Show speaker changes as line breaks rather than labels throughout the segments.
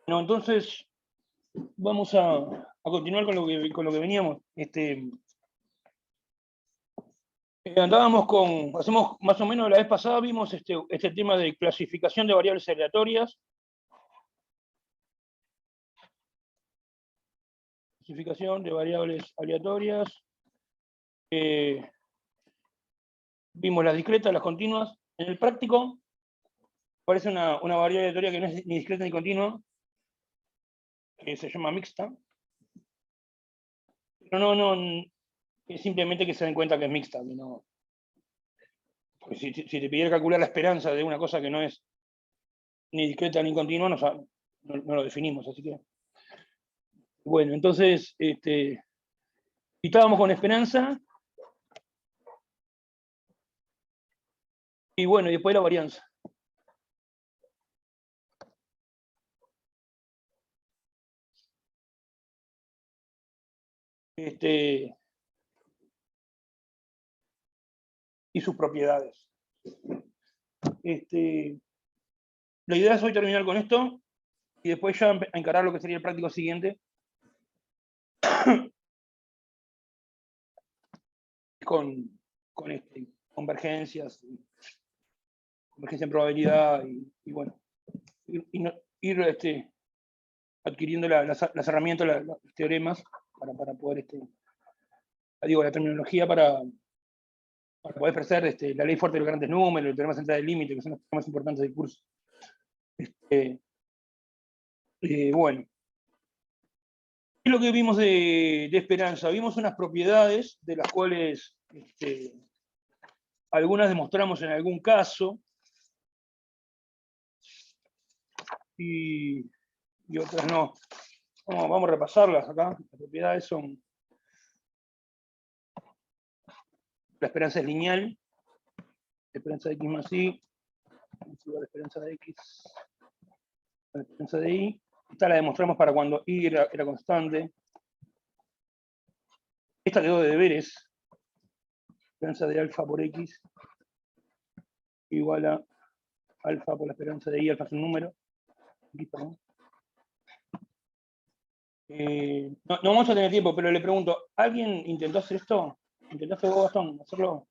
No, entonces vamos a continuar con lo que veníamos. Andábamos hacemos más o menos la vez pasada, vimos este tema de clasificación de variables aleatorias. Clasificación de variables aleatorias. Vimos las discretas, las continuas. En el práctico aparece una variable aleatoria que no es ni discreta ni continua, que se llama mixta. Pero no, es simplemente que se den cuenta que es mixta. Que no, porque si te pidiera calcular la esperanza de una cosa que no es ni discreta ni continua, no lo definimos, así que... Bueno, entonces, estábamos con esperanza, y bueno, y después la varianza. Y sus propiedades. La idea es hoy terminar con esto, y después ya encarar lo que sería el práctico siguiente, con convergencias, convergencia en probabilidad, y bueno, ir adquiriendo las herramientas, los teoremas, para poder, la terminología para poder expresar la ley fuerte de los grandes números, el teorema central del límite, que son los temas importantes del curso. Bueno, ¿qué es lo que vimos de esperanza? Vimos unas propiedades de las cuales algunas demostramos en algún caso, y otras no. Vamos a repasarlas acá. Las propiedades son: la esperanza es lineal, la esperanza de x más y, la esperanza de x, la esperanza de y. Esta la demostramos para cuando y era constante. Esta quedó de deberes. Esperanza de alfa por x igual a alfa por la esperanza de y. Alfa es un número. X, perdón. No vamos a tener tiempo, pero le pregunto, ¿alguien intentó hacer esto? ¿Intentaste vos, Gastón, hacerlo?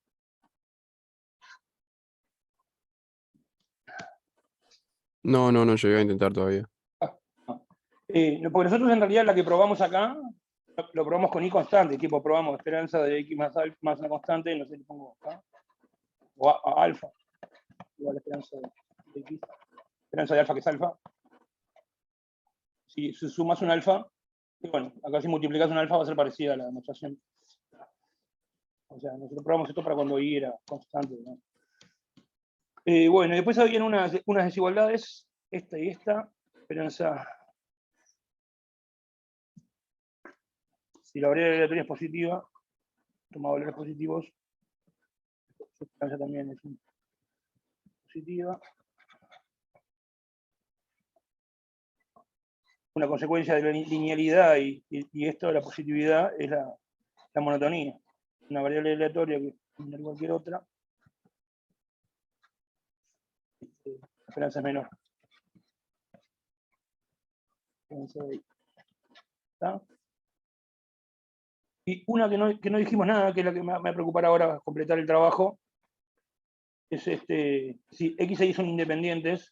No llegué a intentar todavía.
Porque nosotros en realidad la que probamos acá, lo probamos con y constante, tipo probamos esperanza de x más alfa más una constante, no sé, le pongo acá, o a alfa, igual a esperanza de x, esperanza de alfa que es alfa. Si sumas un alfa, y bueno, acá si multiplicas un alfa va a ser parecida a la demostración. O sea, nosotros probamos esto para cuando y era constante, ¿no? Bueno, después habían unas desigualdades, esta y esta. Esperanza, si la variable aleatoria es positiva, toma valores positivos, su esperanza también es positiva. Una consecuencia de la linealidad y esto de la positividad es la monotonía. Una variable aleatoria que es cualquier otra, la esperanza es menor. ¿Está? Y una que no dijimos nada, que es la que me va a preocupar ahora completar el trabajo, es si x e y son independientes,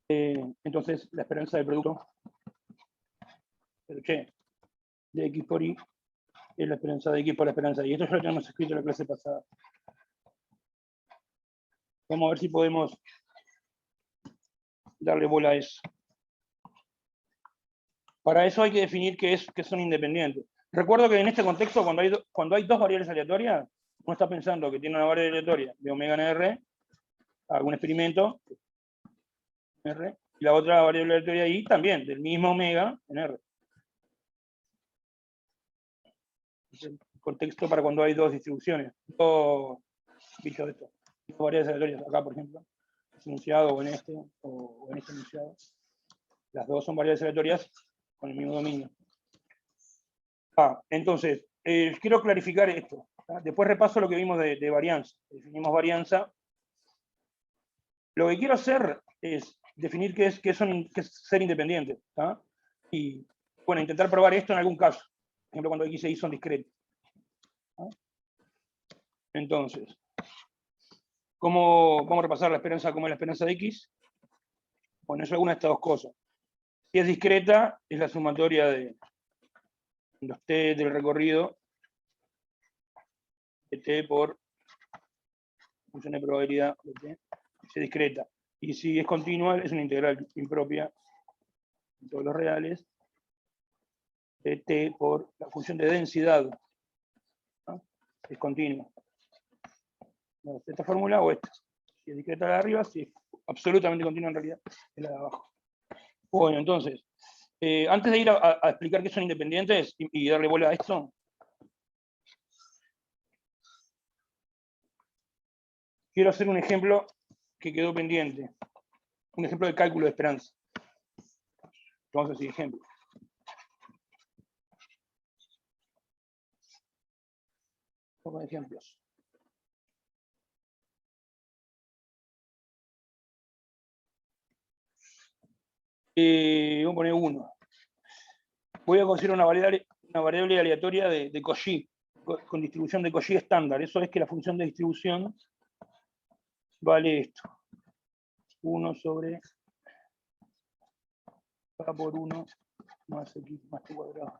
entonces la esperanza del producto de x por y es la esperanza de x por la esperanza de y. Esto ya lo tenemos escrito en la clase pasada. Vamos a ver si podemos darle bola a eso. Para eso hay que definir que son independientes. Recuerdo que en este contexto, cuando hay dos variables aleatorias, uno está pensando que tiene una variable aleatoria de omega en R, algún experimento, R, y la otra variable aleatoria y también, del mismo omega en R. Es el contexto para cuando hay dos distribuciones, dos variables aleatorias, acá por ejemplo, este enunciado o en este enunciado. Las dos son variables aleatorias con el mismo dominio. Entonces, quiero clarificar esto. Después repaso lo que vimos de varianza. Definimos varianza Lo que quiero hacer es definir qué es ser independiente. ¿Tá? Y, bueno, intentar probar esto en algún caso. Por ejemplo, cuando X y Y son discretos. ¿Tá? Entonces, ¿cómo repasar la esperanza? ¿Cómo es la esperanza de X? Bueno, es alguna de estas dos cosas. Si es discreta, es la sumatoria de los t del recorrido de t por función de probabilidad de t, si es discreta. Y si es continua, es una integral impropia en todos los reales de t por la función de densidad. ¿No? Es continua. Esta fórmula o esta. Si es discreta la de arriba, si es absolutamente continua en realidad, es la de abajo. Bueno, entonces, antes de ir a explicar qué son independientes y darle bola a esto, quiero hacer un ejemplo que quedó pendiente. Un ejemplo de cálculo de esperanza. Vamos a decir ejemplo. Vamos con ejemplos. Vamos a poner 1. Voy a considerar una variable aleatoria de Cauchy, con distribución de Cauchy estándar. Eso es que la función de distribución vale esto. 1 sobre K por 1 más X más T cuadrado.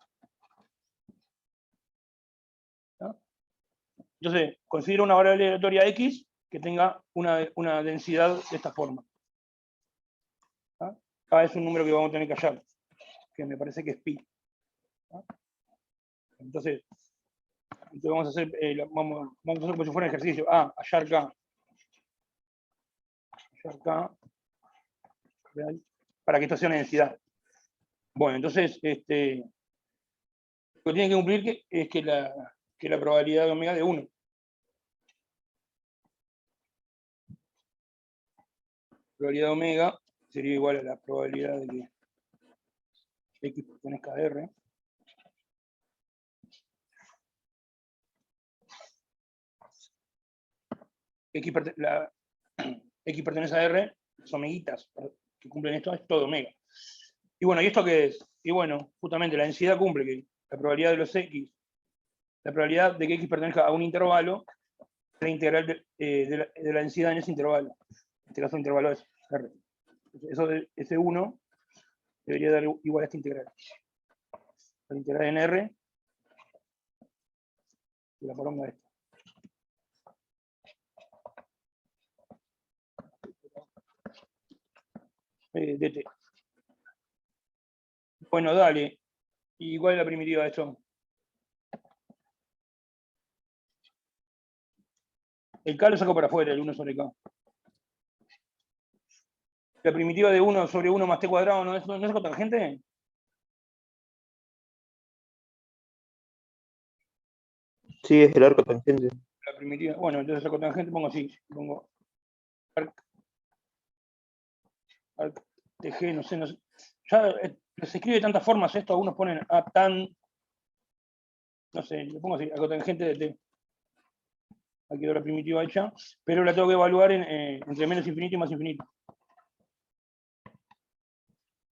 ¿No? Entonces, considero una variable aleatoria X que tenga una densidad de esta forma. ¿No? K es un número que vamos a tener que hallar, que me parece que es pi. ¿No? Entonces vamos a hacer como si fuera un ejercicio. Hallar K. Hallar K real, para que esto sea una densidad. Bueno, entonces, lo que tiene que cumplir es que la probabilidad de omega de 1. La probabilidad de omega sería igual a la probabilidad de que X pertenezca a R. X pertenece a R, las omeguitas que cumplen esto es todo omega. Y bueno, ¿y esto qué es? Y bueno, justamente la densidad cumple que la probabilidad de los X, la probabilidad de que X pertenezca a un intervalo, es la integral de la densidad en ese intervalo. En este caso el intervalo es R. Eso de ese 1 debería dar igual a esta integral. La integral en R de la poronga esta. dt. Bueno, dale. ¿Y cuál es la primitiva de esto? El K lo saco para afuera, el 1 sobre K. La primitiva de 1 sobre 1 más t cuadrado, ¿no es cotangente?
Sí, es el arco tangente.
La primitiva, bueno, entonces la cotangente pongo así, pongo arc de G, no sé. Ya se escribe de tantas formas esto, algunos ponen a tan, no sé, le pongo así, a cotangente de T. Aquí quedó la primitiva hecha, pero la tengo que evaluar entre menos infinito y más infinito.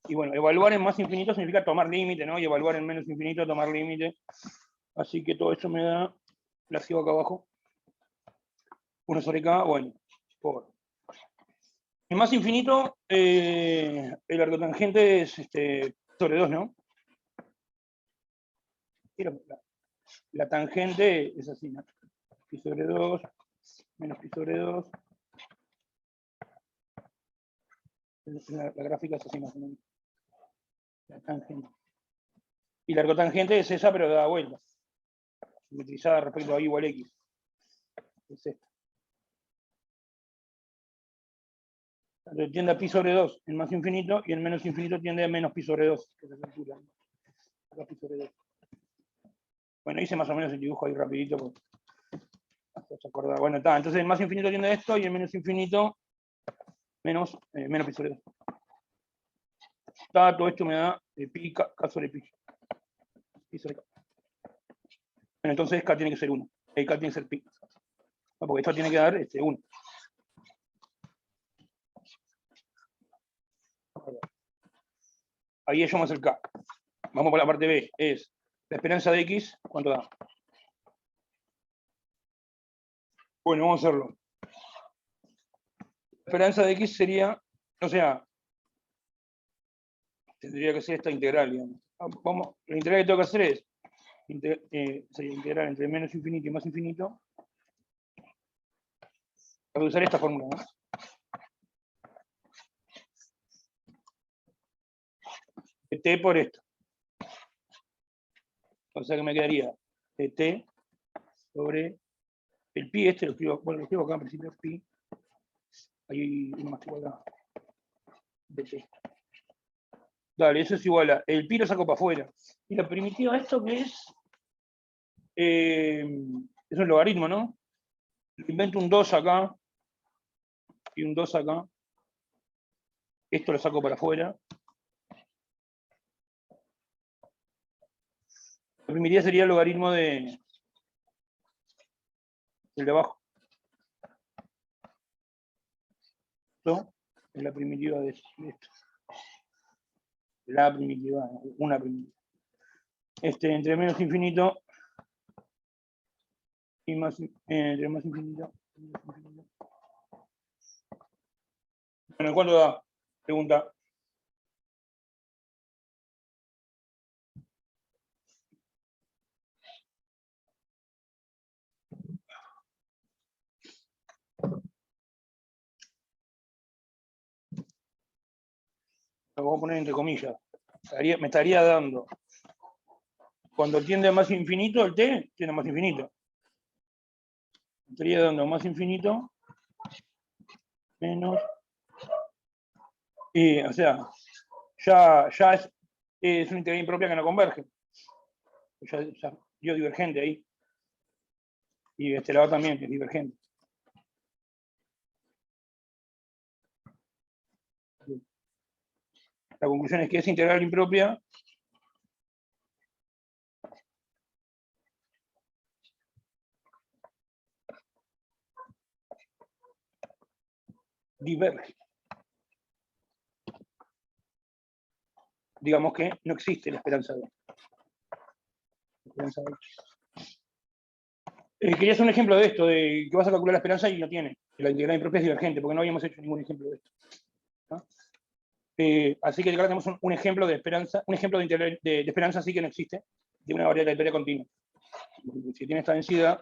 Y bueno, evaluar en más infinito significa tomar límite, ¿no? Y evaluar en menos infinito, tomar límite. Así que todo esto me da, la sigo acá abajo. 1 sobre K, bueno, por. En más infinito, el arcotangente es sobre 2, ¿no? La tangente es así, ¿no? Pi sobre 2, menos pi sobre 2. La gráfica es así más o menos. La tangente. Y la arcotangente es esa, pero da vuelta. Simetrizada respecto a y igual x. Es esta. Tiende a pi sobre 2 en más infinito y en menos infinito tiende a menos pi sobre 2, que es la altura. Acá pi sobre 2. Bueno, hice más o menos el dibujo ahí rapidito. Bueno, está. Entonces en más infinito tiende a esto y en menos infinito menos pi sobre 2. Todo esto me da pi k sobre pi. Pi sobre k. Bueno, entonces k tiene que ser 1. K tiene que ser pi. No, porque esto tiene que dar 1. Ahí hallamos el K. Vamos por la parte B. Es la esperanza de X, ¿cuánto da? Bueno, vamos a hacerlo. La esperanza de X sería, o sea, tendría que ser esta integral, digamos. Vamos, la integral que tengo que hacer es sería integral entre menos infinito y más infinito. Voy a usar esta fórmula, ¿no? T por esto. O sea que me quedaría T sobre el pi, lo escribo, bueno, lo escribo acá en principio, pi. Hay uno más igual acá. Dt. Dale, eso es igual a, el pi lo saco para afuera. Y la primitiva, ¿esto qué es? Es un logaritmo, ¿no? Invento un 2 acá y un 2 acá. Esto lo saco para afuera. La primitiva sería el logaritmo del de abajo. Esto es la primitiva de esto. La primitiva, una primitiva. Entre menos infinito y más, entre más infinito. Bueno, ¿cuánto da? Pregunta. Lo voy a poner entre comillas. Me estaría dando. Cuando tiende a más infinito, el t tiende a más infinito. Me estaría dando más infinito menos. Y, o sea, ya es una integral impropia que no converge. Ya dio divergente ahí. Y de este lado también, que es divergente. La conclusión es que esa integral impropia diverge. Digamos que no existe la esperanza de. Quería hacer un ejemplo de esto, de que vas a calcular la esperanza y no tiene. La integral impropia es divergente, porque no habíamos hecho ningún ejemplo de esto. ¿No? Así que acá tenemos un ejemplo de esperanza, un ejemplo de esperanza sí que no existe, de una variable aleatoria continua. Si tiene esta densidad,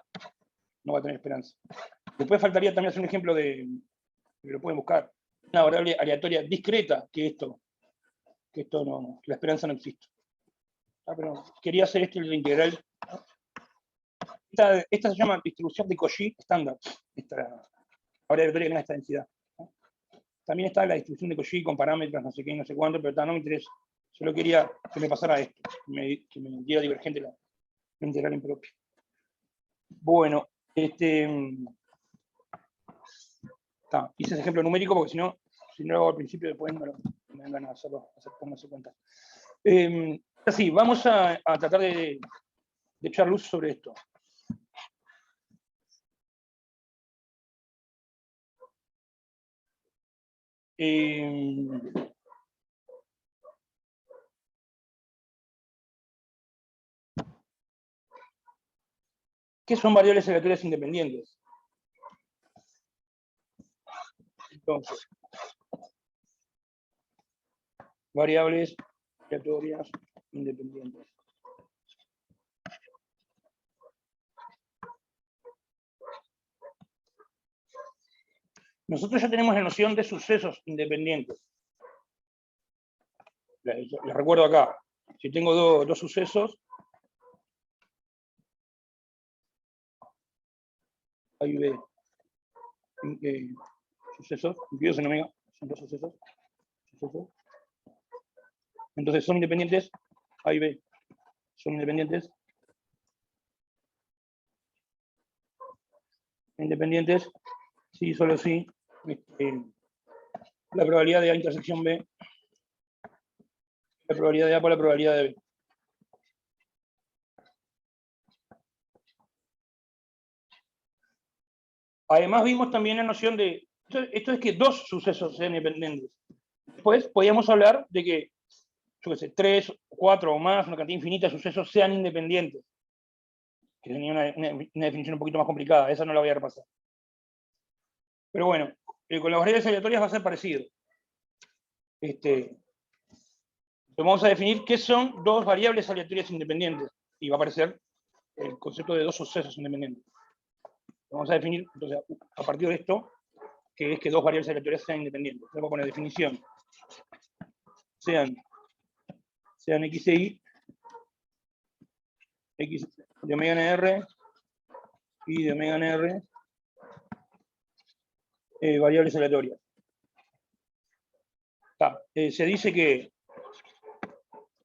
no va a tener esperanza. Después faltaría también hacer un ejemplo que lo pueden buscar, una variable aleatoria discreta, que esto no, que la esperanza no existe. Pero quería hacer esto de la integral. Esta se llama distribución de Cauchy estándar, esta variable aleatoria que no es esta densidad. También está la distribución de Cauchy con parámetros, no sé qué, no sé cuánto, pero no me interesa. Solo quería que me pasara esto, que me diera divergente la integral impropia. Bueno, hice ese ejemplo numérico porque si no lo hago al principio, después me dan ganas de hacerlo, pónganse cuenta. Así, vamos a tratar de echar luz sobre esto. ¿Qué son variables aleatorias independientes? Entonces, variables aleatorias independientes. Nosotros ya tenemos la noción de sucesos independientes. Les recuerdo acá, si tengo dos sucesos, A y B, sucesos, incluidos en omega, son dos sucesos. Entonces son independientes, A y B son independientes. Independientes, sí, solo sí. La probabilidad de A intersección B, la probabilidad de A por la probabilidad de B. Además vimos también la noción de, esto es que dos sucesos sean independientes. Después podíamos hablar de que, yo qué sé, 3, 4 o más, una cantidad infinita de sucesos sean independientes. Que tenía una definición un poquito más complicada, esa no la voy a repasar. Pero bueno, con las variables aleatorias va a ser parecido. Vamos a definir qué son dos variables aleatorias independientes. Y va a aparecer el concepto de dos sucesos independientes. Vamos a definir, entonces, a partir de esto, que es que dos variables aleatorias sean independientes. Voy a poner definición. Sean x e y, x de omega n r, y de omega n r, variables aleatorias. Se dice que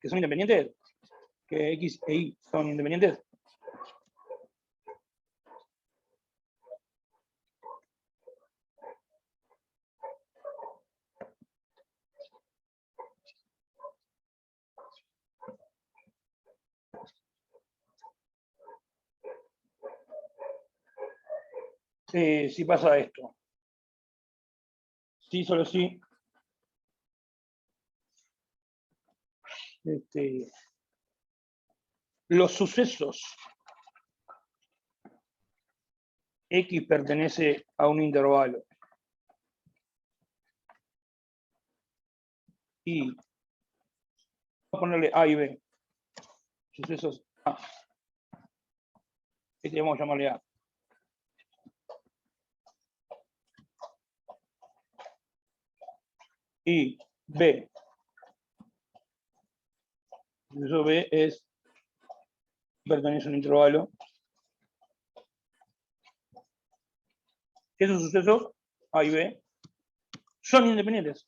son independientes, que x e y son independientes. Si pasa esto. Sí, solo sí. Los sucesos x pertenece a un intervalo y vamos a ponerle a y b. Sucesos a. Vamos a llamarle a. Y b. Suceso b es pertenece a un intervalo. Esos sucesos a y b son independientes.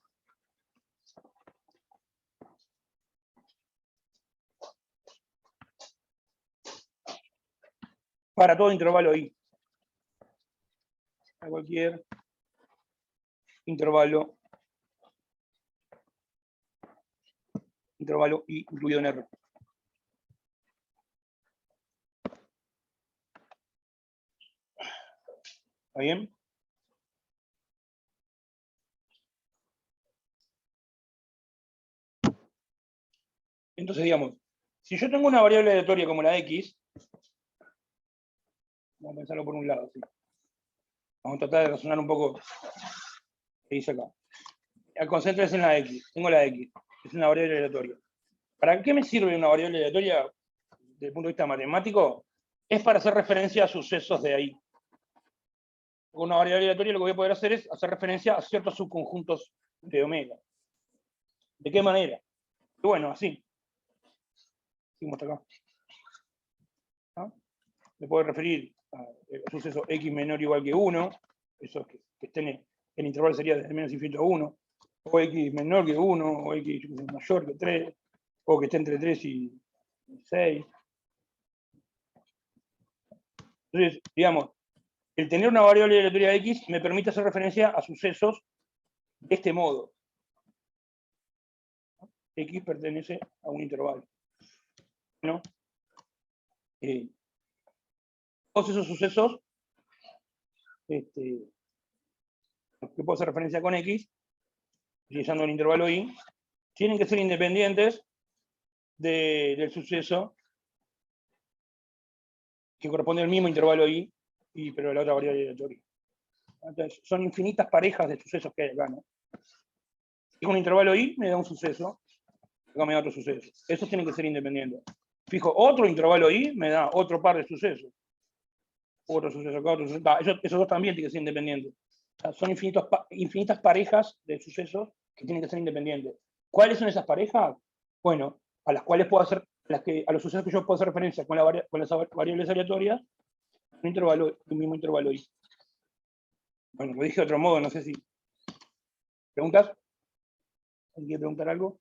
Para todo intervalo i. A cualquier intervalo i incluido en R. ¿Está bien? Entonces, digamos, si yo tengo una variable aleatoria como la x, vamos a pensarlo por un lado, ¿sí? Vamos a tratar de razonar un poco qué dice acá. Concéntrese en la x. Tengo la x, es una variable aleatoria. ¿Para qué me sirve una variable aleatoria desde el punto de vista matemático? Es para hacer referencia a sucesos de ahí. Con una variable aleatoria lo que voy a poder hacer es hacer referencia a ciertos subconjuntos de omega. ¿De qué manera? Bueno, así. Hasta acá. ¿Ah? Me puedo referir a suceso x menor o igual que 1, esos que estén en el intervalo sería desde menos infinito a 1, o x menor que 1, o x mayor que 3, o que esté entre 3 y 6. Entonces, digamos, el tener una variable aleatoria x me permite hacer referencia a sucesos de este modo. X pertenece a un intervalo. ¿No? Todos esos sucesos que puedo hacer referencia con x, utilizando el intervalo i, tienen que ser independientes del suceso que corresponde al mismo intervalo i, pero la otra variable aleatoria. Entonces, son infinitas parejas de sucesos que hay acá, ¿no? Y con un intervalo i me da un suceso, acá me da otro suceso. Esos tienen que ser independientes. Fijo, otro intervalo i me da otro par de sucesos. Otro suceso acá, otro suceso. Esos dos también tienen que ser independientes. O sea, son infinitas parejas de sucesos que tienen que ser independientes. ¿Cuáles son esas parejas? Bueno, a las cuales puedo hacer, a los sucesos que yo puedo hacer referencia con las variables aleatorias, un mismo intervalo i. Bueno, lo dije de otro modo, no sé si. ¿Preguntas? ¿Alguien quiere preguntar algo?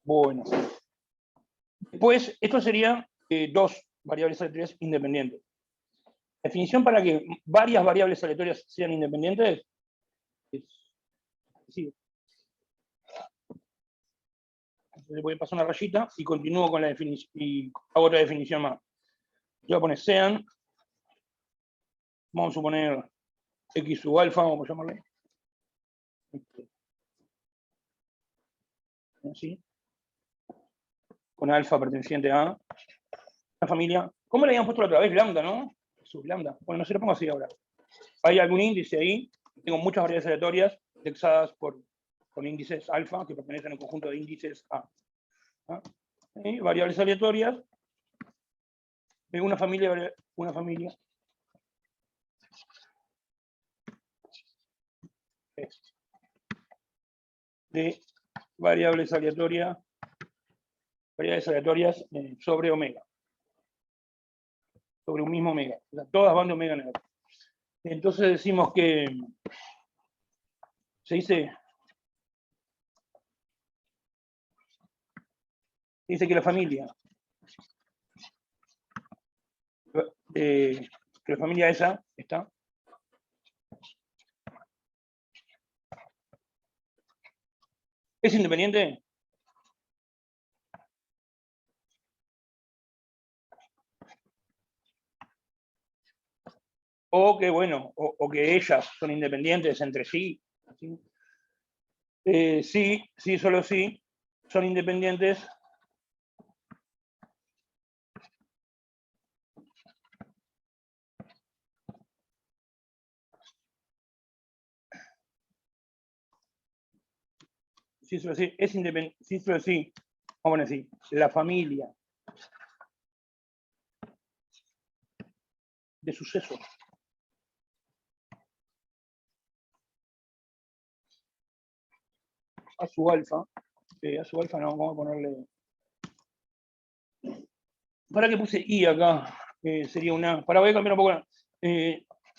Bueno. Después, esto sería dos variables aleatorias independientes. La definición para que varias variables aleatorias sean independientes es así. Le voy a pasar una rayita y continúo con la definición y hago otra definición más. Yo voy a poner sean, vamos a suponer x sub alfa, vamos a llamarle. Así. Con alfa perteneciente a una familia. ¿Cómo le habíamos puesto la otra vez? Lambda, ¿no? Sub lambda. Bueno, no se lo pongo así ahora. Hay algún índice ahí. Tengo muchas variables aleatorias indexadas con índices alfa que pertenecen al conjunto de índices A. ¿Ah? Y variables aleatorias de una familia de variables aleatorias sobre omega. Sobre un mismo omega. O sea, todas van de omega negativo. Entonces decimos que se dice que la familia esa está ¿es independiente? O que, bueno, o que ellas son independientes entre sí. ¿Sí? Sí, solo sí, son independientes sí, solo sí, es independiente, sí, solo sí, vamos a decir, la familia de sucesos a su alfa no, vamos a ponerle, ¿para qué puse I acá? Sería una, voy a cambiar un poco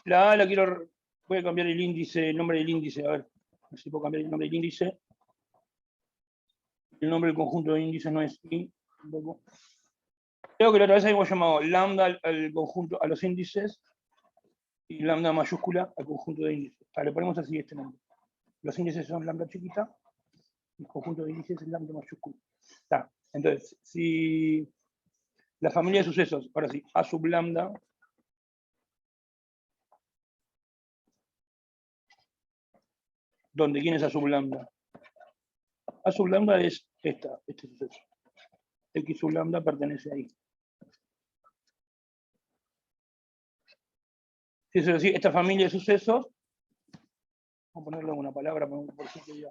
la A la quiero, voy a cambiar el índice, el nombre del índice, a ver si puedo cambiar el nombre del índice. El nombre del conjunto de índices no es I, tampoco. Creo que la otra vez habíamos llamado lambda al conjunto, a los índices, y lambda mayúscula al conjunto de índices. Le ponemos así este nombre. Los índices son lambda chiquita, y el conjunto de índices es lambda mayúscula. Está. Entonces, si la familia de sucesos, ahora sí, A sub lambda, ¿dónde? ¿Quién es A sub lambda? A sub lambda es este suceso. X sub lambda pertenece ahí. Si es decir, esta familia de sucesos, vamos a ponerle una palabra por si que ya.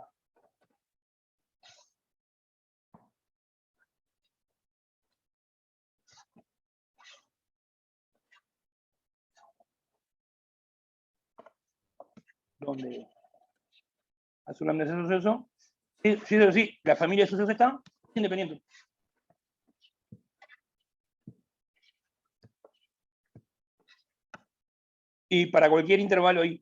¿Dónde? A sub lambda es ese suceso. Si es decir, la familia de sucesos está independiente. Y para cualquier intervalo I.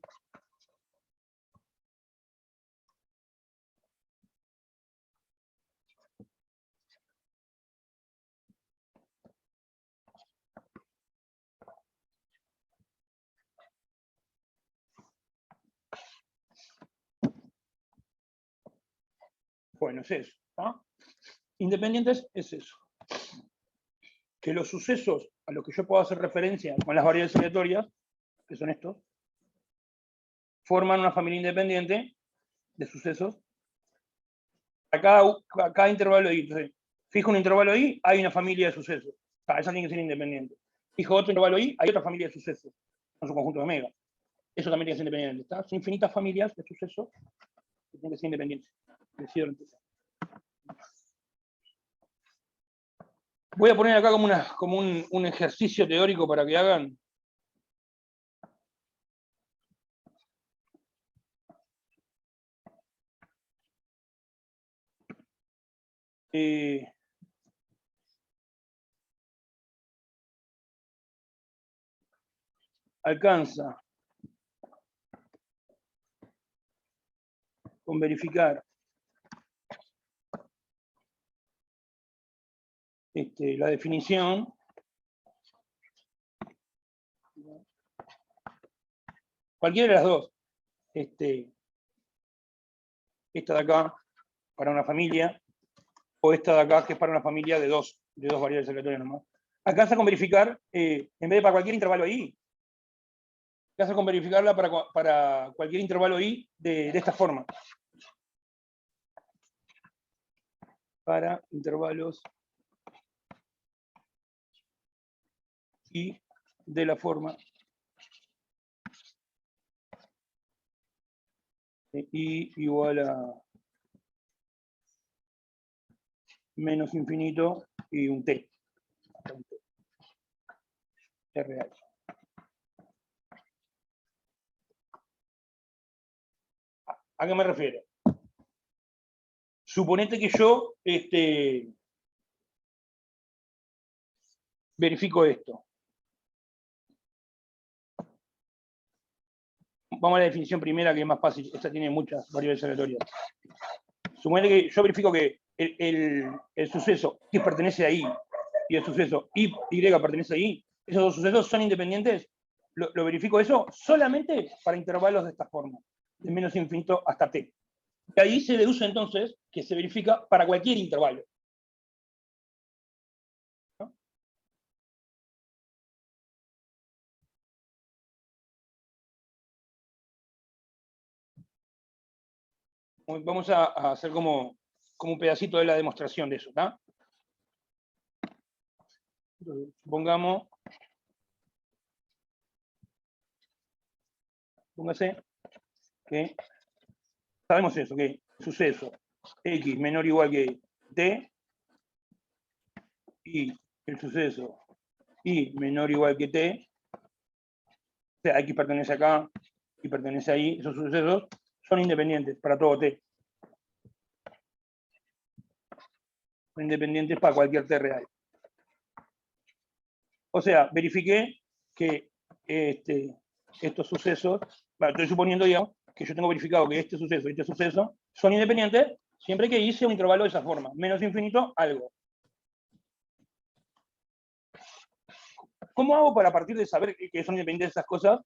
Bueno, es eso. ¿Ah? Independientes es eso. Que los sucesos a los que yo puedo hacer referencia con las variables aleatorias, que son estos, forman una familia independiente de sucesos a cada intervalo I. Entonces, fijo un intervalo I, hay una familia de sucesos. Esa tiene que ser independiente. Fijo otro intervalo I, hay otra familia de sucesos. Con su conjunto de omega. Eso también tiene que ser independiente. Son infinitas familias de sucesos que tienen que ser independientes. Voy a poner acá como un ejercicio teórico para que hagan. Alcanza con verificar la definición cualquiera de las dos, esta de acá para una familia, o esta de acá que es para una familia de dos variables aleatorias nomás. acá está con verificar, en vez de para cualquier intervalo i, acá está con verificarla para cualquier intervalo i de esta forma. Para intervalos i de la forma i igual a menos infinito y un t. Es real. ¿A qué me refiero? Suponete que yo verifico esto. Vamos a la definición primera, que es más fácil. Esta tiene muchas variables aleatorias. Suponete que yo verifico que el suceso que pertenece a i y el suceso y pertenece a i, esos dos sucesos son independientes. Lo verifico eso solamente para intervalos de esta forma, de menos infinito hasta t. Y ahí se deduce entonces que se verifica para cualquier intervalo. ¿No? Vamos a hacer como un pedacito de la demostración de eso, ¿tá? Supongamos, póngase que sabemos eso, que suceso x menor o igual que t y el suceso y menor o igual que t, o sea, x pertenece acá y pertenece ahí, esos sucesos son independientes para todo t. Son independientes para cualquier t real. O sea, verifiqué que estos sucesos, bueno, estoy suponiendo, digamos, que yo tengo verificado que este suceso y este suceso son independientes siempre que hice un intervalo de esa forma, menos infinito, algo. ¿Cómo hago para, a partir de saber que son independientes esas cosas,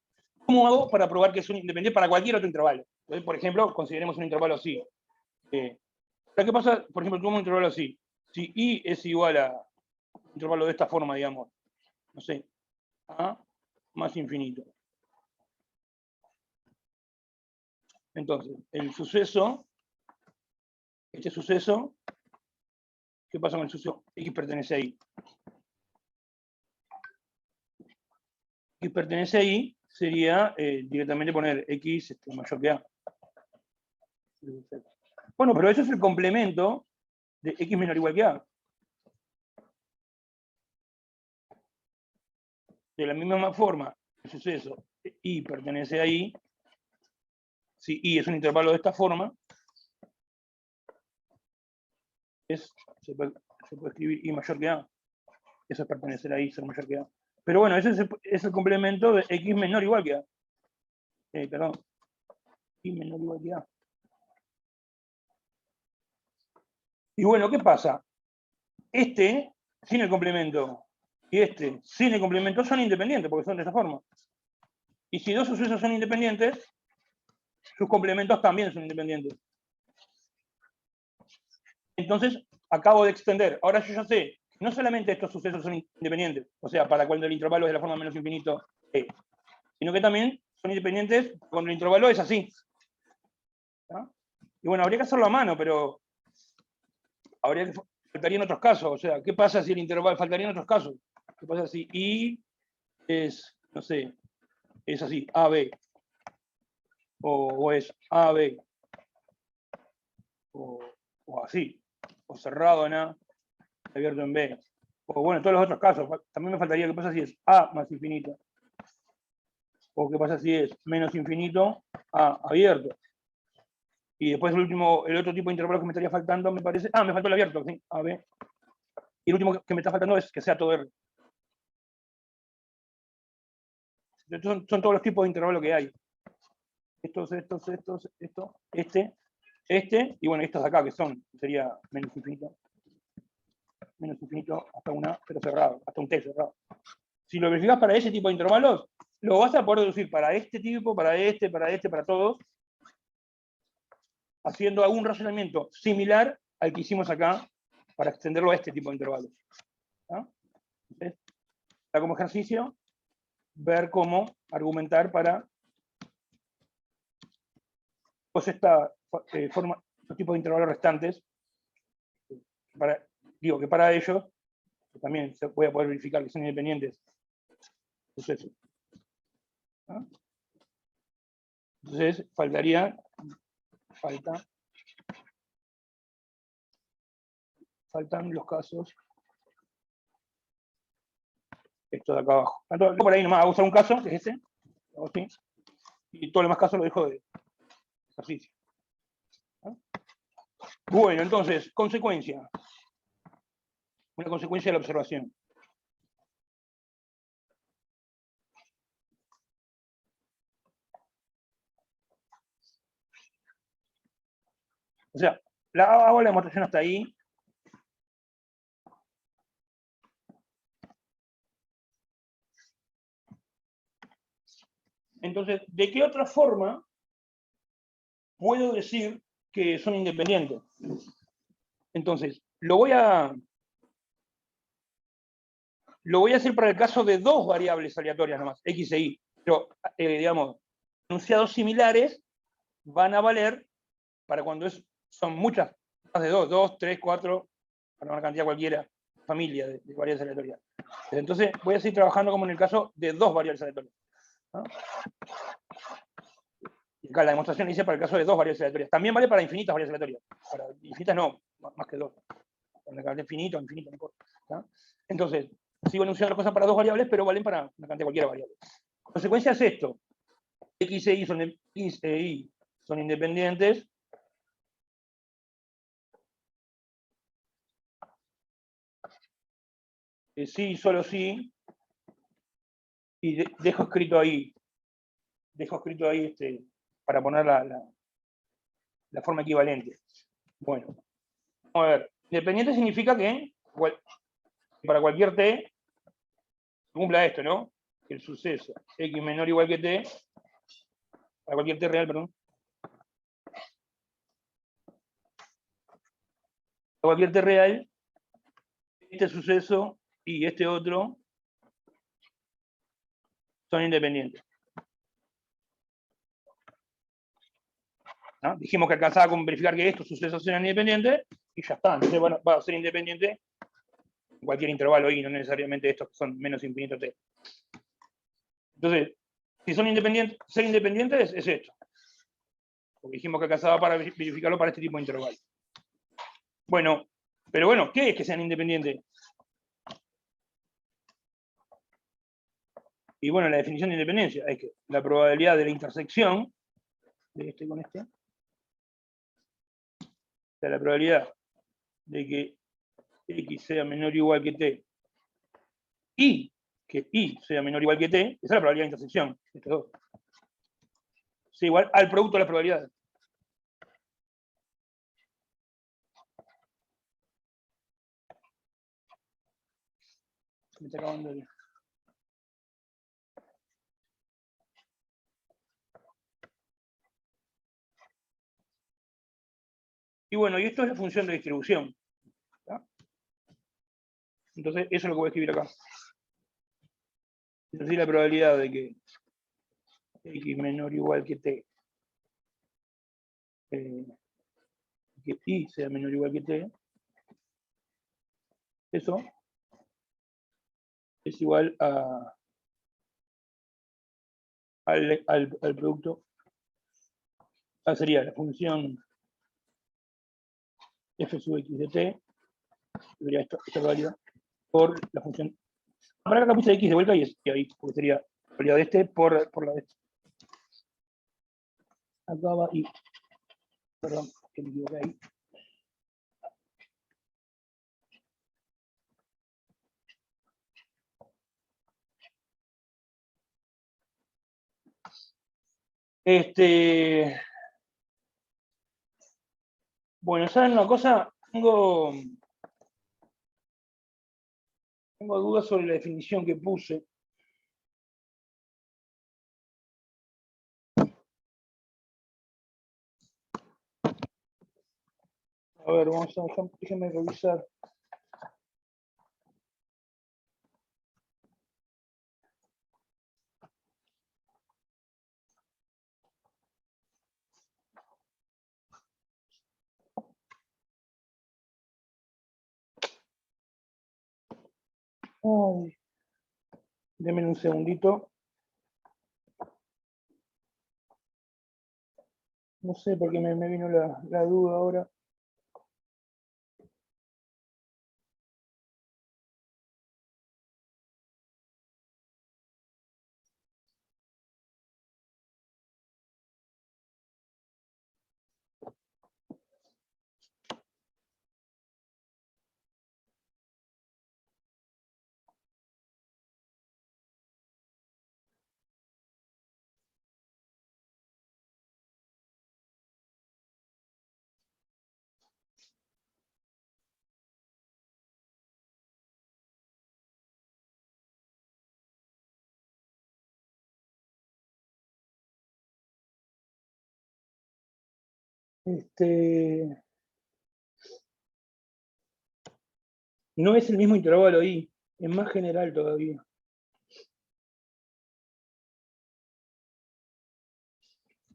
cómo hago para probar que son independientes para cualquier otro intervalo? Entonces, por ejemplo, consideremos un intervalo así. ¿Qué pasa, por ejemplo, tomamos un intervalo así? Si i es igual a un intervalo de esta forma, digamos, no sé, a más infinito. Entonces, el suceso, este suceso, ¿qué pasa con el suceso? X pertenece a y. X pertenece a y sería directamente poner x mayor que a. Bueno, pero eso es el complemento de x menor o igual que a. De la misma forma, el suceso y pertenece a y, si y es un intervalo de esta forma, se puede escribir y mayor que a. Eso es pertenecer a y, ser mayor que a. Pero bueno, ese es el complemento de x menor o igual que a. Perdón. Y menor o igual que a. Y bueno, ¿qué pasa? Este, sin el complemento, y este, sin el complemento, son independientes, porque son de esa forma. Y si dos sucesos son independientes, sus complementos también son independientes. Entonces, acabo de extender. Ahora yo ya sé, no solamente estos sucesos son independientes, o sea, para cuando el intervalo es de la forma menos infinito, sino que también son independientes cuando el intervalo es así. ¿No? Y bueno, habría que hacerlo a mano, pero faltarían otros casos. O sea, ¿qué pasa si el intervalo faltarían otros casos? ¿Qué pasa si I es, no sé, es así, AB? O es AB, o así, o cerrado en A, abierto en B. O bueno, todos los otros casos. También me faltaría qué pasa si es A más infinito. O qué pasa si es menos infinito A abierto. Y después el otro tipo de intervalo que me estaría faltando, me parece. Ah, me faltó el abierto, sí, AB. Y el último que me está faltando es que sea todo R. Son todos los tipos de intervalo que hay. Estos, y bueno, estos de acá que sería menos infinito hasta un A, pero cerrado, hasta un T cerrado. Si lo verificas para ese tipo de intervalos, lo vas a poder deducir para este tipo, para todos, haciendo algún razonamiento similar al que hicimos acá para extenderlo a este tipo de intervalos. ¿Ah? Entonces, está como ejercicio ver cómo argumentar para pues esta forma, los tipos de intervalos restantes, digo que para ellos también se puede poder verificar que son independientes. Entonces, ¿no? Entonces faltan los casos, esto de acá abajo. Entonces, por ahí nomás hago usar un caso, que es ese, así, y todo lo demás casos lo dejo de ejercicio. ¿No? Bueno, entonces, consecuencia. Una consecuencia de la observación. O sea, hago la demostración hasta ahí. Entonces, ¿de qué otra forma puedo decir que son independientes? Entonces, lo voy a hacer para el caso de dos variables aleatorias nomás, x e y. Pero, digamos, enunciados similares van a valer para cuando son muchas, más de dos, tres, cuatro, para una cantidad cualquiera, familia de variables aleatorias. Entonces, voy a seguir trabajando como en el caso de dos variables aleatorias, ¿no? Y acá la demostración dice para el caso de dos variables aleatorias. También vale para infinitas variables aleatorias. Para infinitas no, más que dos. Para la infinito, no importa, ¿no? Entonces, sigo enunciando las cosas para dos variables, pero valen para una cantidad cualquiera variable. Consecuencia es esto. X e Y son independientes. Sí, solo sí. Y dejo escrito ahí para poner la forma equivalente. Bueno, vamos a ver. Independiente significa que para cualquier t cumpla esto, ¿no? Que el suceso x menor o igual que t, para cualquier t real, perdón. Para cualquier t real, este suceso y este otro son independientes. ¿No? Dijimos que alcanzaba con verificar que estos sucesos eran independientes y ya está. Entonces va a ser independiente en cualquier intervalo y no necesariamente estos que son menos infinito t. Entonces, si son independientes, ser independientes es esto. Porque dijimos que alcanzaba para verificarlo para este tipo de intervalo. Bueno, pero bueno, ¿qué es que sean independientes? Y bueno, la definición de independencia es que la probabilidad de la intersección de este con este, o sea, la probabilidad de que x sea menor o igual que t y que y sea menor o igual que t, esa es la probabilidad de intersección de estos dos. Es igual al producto de las probabilidades. Me está acabando el... Y bueno, y esto es la función de distribución. ¿Tá? Entonces, eso es lo que voy a escribir acá. Es decir, la probabilidad de que x menor o igual que t, que y sea menor o igual que t, eso es igual al producto. Sería la función f sub x de t, sería esta probabilidad, por la función. Ahora acá puse x de vuelta y ahí, porque sería la probabilidad de este por la de este. Acá va y. Perdón, que me equivoqué ahí. Bueno, ¿saben una cosa? Tengo dudas sobre la definición que puse. A ver, déjenme revisar. Ay, denme un segundito. No sé por qué me vino la duda ahora. No es el mismo intervalo ahí, es más general todavía.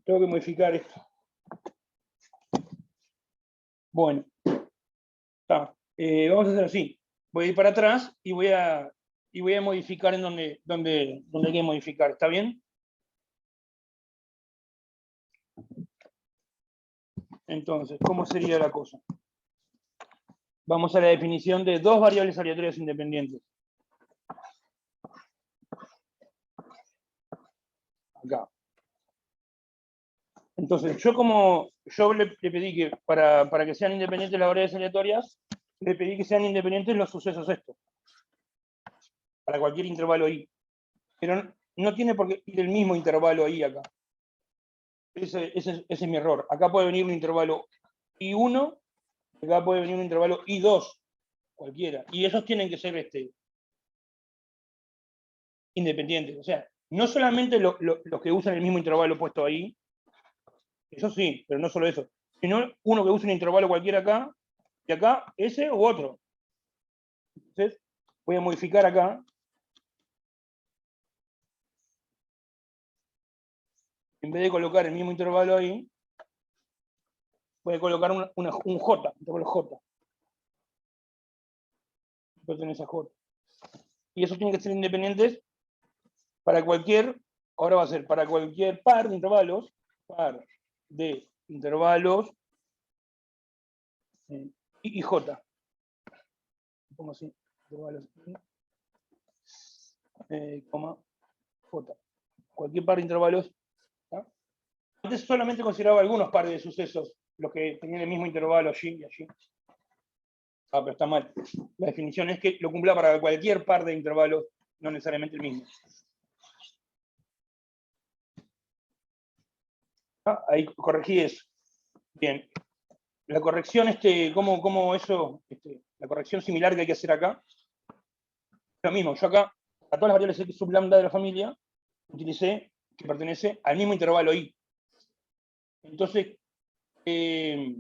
Tengo que modificar esto. Bueno, está. Vamos a hacer así. Voy a ir para atrás y voy a modificar en donde hay que modificar. ¿Está bien? Entonces, ¿cómo sería la cosa? Vamos a la definición de dos variables aleatorias independientes. Acá. Entonces, yo le pedí que para que sean independientes las variables aleatorias, le pedí que sean independientes los sucesos estos. Para cualquier intervalo i. Pero no tiene por qué ir el mismo intervalo i acá. Ese es mi error. Acá puede venir un intervalo i1, acá puede venir un intervalo i2, cualquiera. Y esos tienen que ser independientes. O sea, no solamente los que usan el mismo intervalo puesto ahí, eso sí, pero no solo eso, sino uno que usa un intervalo cualquiera acá, y acá ese u otro. Entonces, voy a modificar acá. En vez de colocar el mismo intervalo ahí, voy a colocar un J, intervalo J. Pertenece a J. Y esos tienen que ser independientes para cualquier, ahora va a ser para cualquier par de intervalos I y J. Pongo así, intervalos I, coma, J. Cualquier par de intervalos. ¿Ah? Antes solamente consideraba algunos pares de sucesos, los que tenían el mismo intervalo allí y allí. Ah, pero está mal. La definición es que lo cumpla para cualquier par de intervalos, no necesariamente el mismo. Ah, ahí corregí eso. Bien. La corrección, ¿cómo eso? La corrección similar que hay que hacer acá. Lo mismo, yo acá, a todas las variables x sub lambda de la familia, utilicé que pertenece al mismo intervalo i. Entonces, ¿qué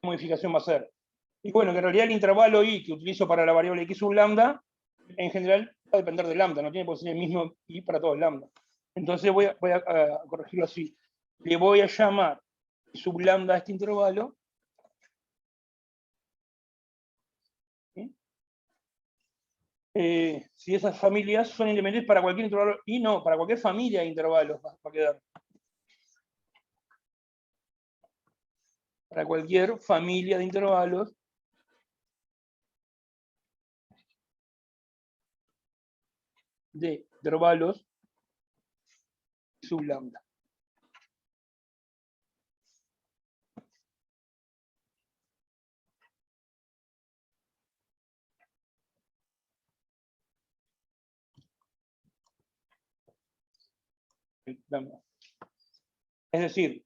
modificación va a ser? Y bueno, que en realidad el intervalo i que utilizo para la variable x sub lambda, en general va a depender de lambda, no tiene por qué ser el mismo i para todos lambda. Entonces voy a corregirlo así. Le voy a llamar sub lambda a este intervalo. Si esas familias son independientes para cualquier intervalo, y no, para cualquier familia de intervalos va a quedar. Para cualquier familia de intervalos sub lambda. Es decir,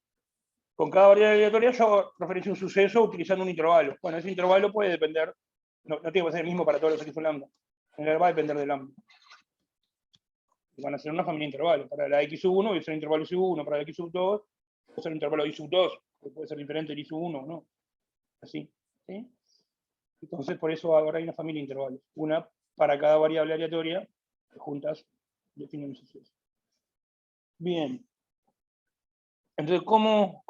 con cada variable aleatoria yo referencio un suceso utilizando un intervalo. Bueno, ese intervalo puede depender, no tiene que ser el mismo para todos los x sub lambda. En realidad va a depender de lambda. Van a ser una familia de intervalos. Para la x sub 1 va a ser el intervalo sub 1, para la x sub 2 puede ser el intervalo y sub 2, que puede ser diferente del y sub 1, ¿no? Así. ¿Sí? Entonces, por eso ahora hay una familia de intervalos. Una para cada variable aleatoria, que juntas definen un suceso. Bien. Entonces, ¿cómo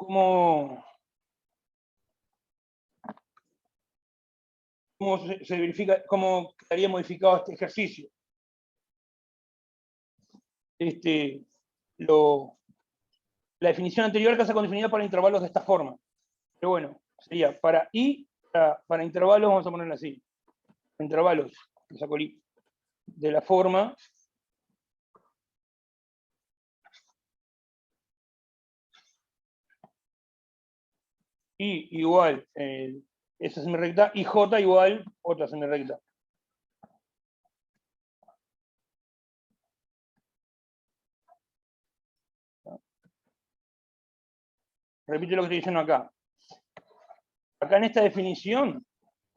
se verifica, cómo quedaría modificado este ejercicio. La definición anterior casa con definida para intervalos de esta forma. Pero bueno, sería para i, para intervalos, vamos a ponerlo así. Intervalos, saco el i, de la forma i igual esa semirrecta y j igual otra semirrecta. Repite lo que estoy diciendo acá. Acá en esta definición,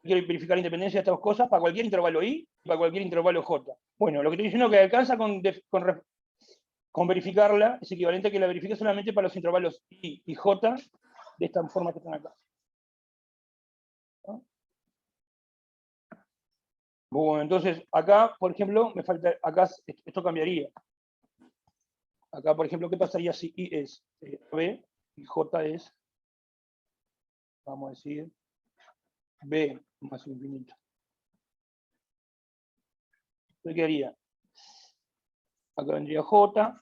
quiero verificar la independencia de estas dos cosas para cualquier intervalo i y para cualquier intervalo j. Bueno, lo que estoy diciendo es que alcanza con verificarla es equivalente a que la verifique solamente para los intervalos i y j de esta forma que están acá. ¿No? Bueno, entonces acá, por ejemplo, me falta, acá esto cambiaría. Acá, por ejemplo, ¿qué pasaría si i es b y j es, vamos a decir, b más infinito? ¿Qué quedaría? Acá vendría j.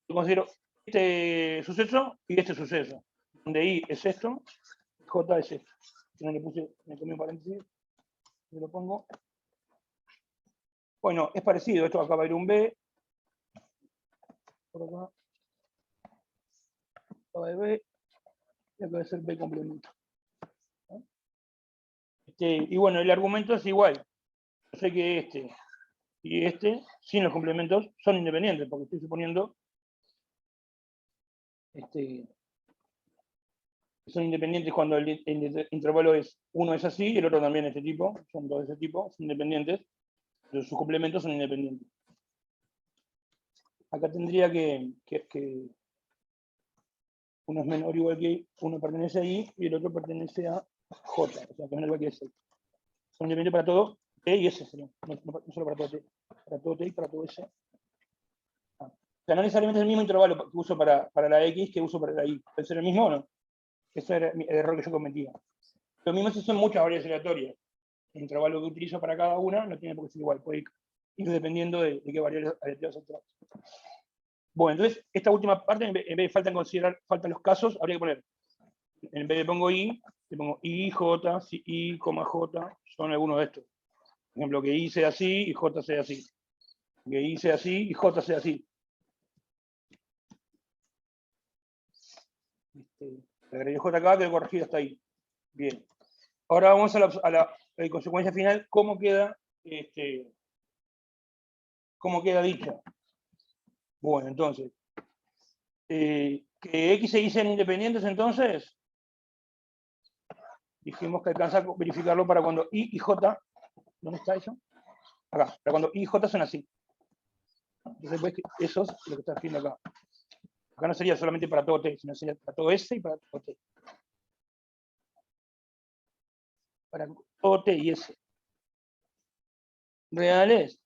Yo considero este suceso y este suceso. Donde i es esto, j es esto. Si no le puse, me comí un paréntesis, yo lo pongo. Bueno, es parecido, esto acá va a ir un b, por acá, acá va a ir b, y acá va a ser b complemento. Y bueno, el argumento es igual. Yo sé que este y este, sin los complementos, son independientes, porque estoy suponiendo que son independientes cuando el intervalo es, uno es así y el otro también es de este tipo, son dos de ese tipo, son independientes, pero sus complementos son independientes. Acá tendría que uno es menor o igual que uno pertenece a I y el otro pertenece a J, o sea, que menor o igual que S. Son independientes para todo T y S, sería. No solo para todo T, para todo T y para todo S. O sea, no necesariamente es el mismo intervalo que uso para la X que uso para la Y. ¿Puede ser el mismo o no? Ese era el error que yo cometía. Lo mismo si son muchas variables aleatorias. El intervalo que utilizo para cada una no tiene por qué ser igual, puede ir dependiendo de qué variables aleatorias se trata. Bueno, entonces, esta última parte, en vez de faltan los casos, habría que poner, en vez de pongo i, le pongo i, j, si i, j, son algunos de estos. Por ejemplo, que i sea así y j sea así. Que i sea así y j sea así. Le agregué j acá, que corregido hasta ahí. Bien. Ahora vamos a la consecuencia final, cómo queda dicha. Bueno, entonces, que X e Y sean independientes, entonces, dijimos que alcanza a verificarlo para cuando I y J, ¿dónde está eso? Acá, para cuando I y J son así. Entonces, ves que eso es lo que está escribiendo acá. Acá no sería solamente para todo T, sino sería para todo S y para todo T. Para todo T y S. Reales.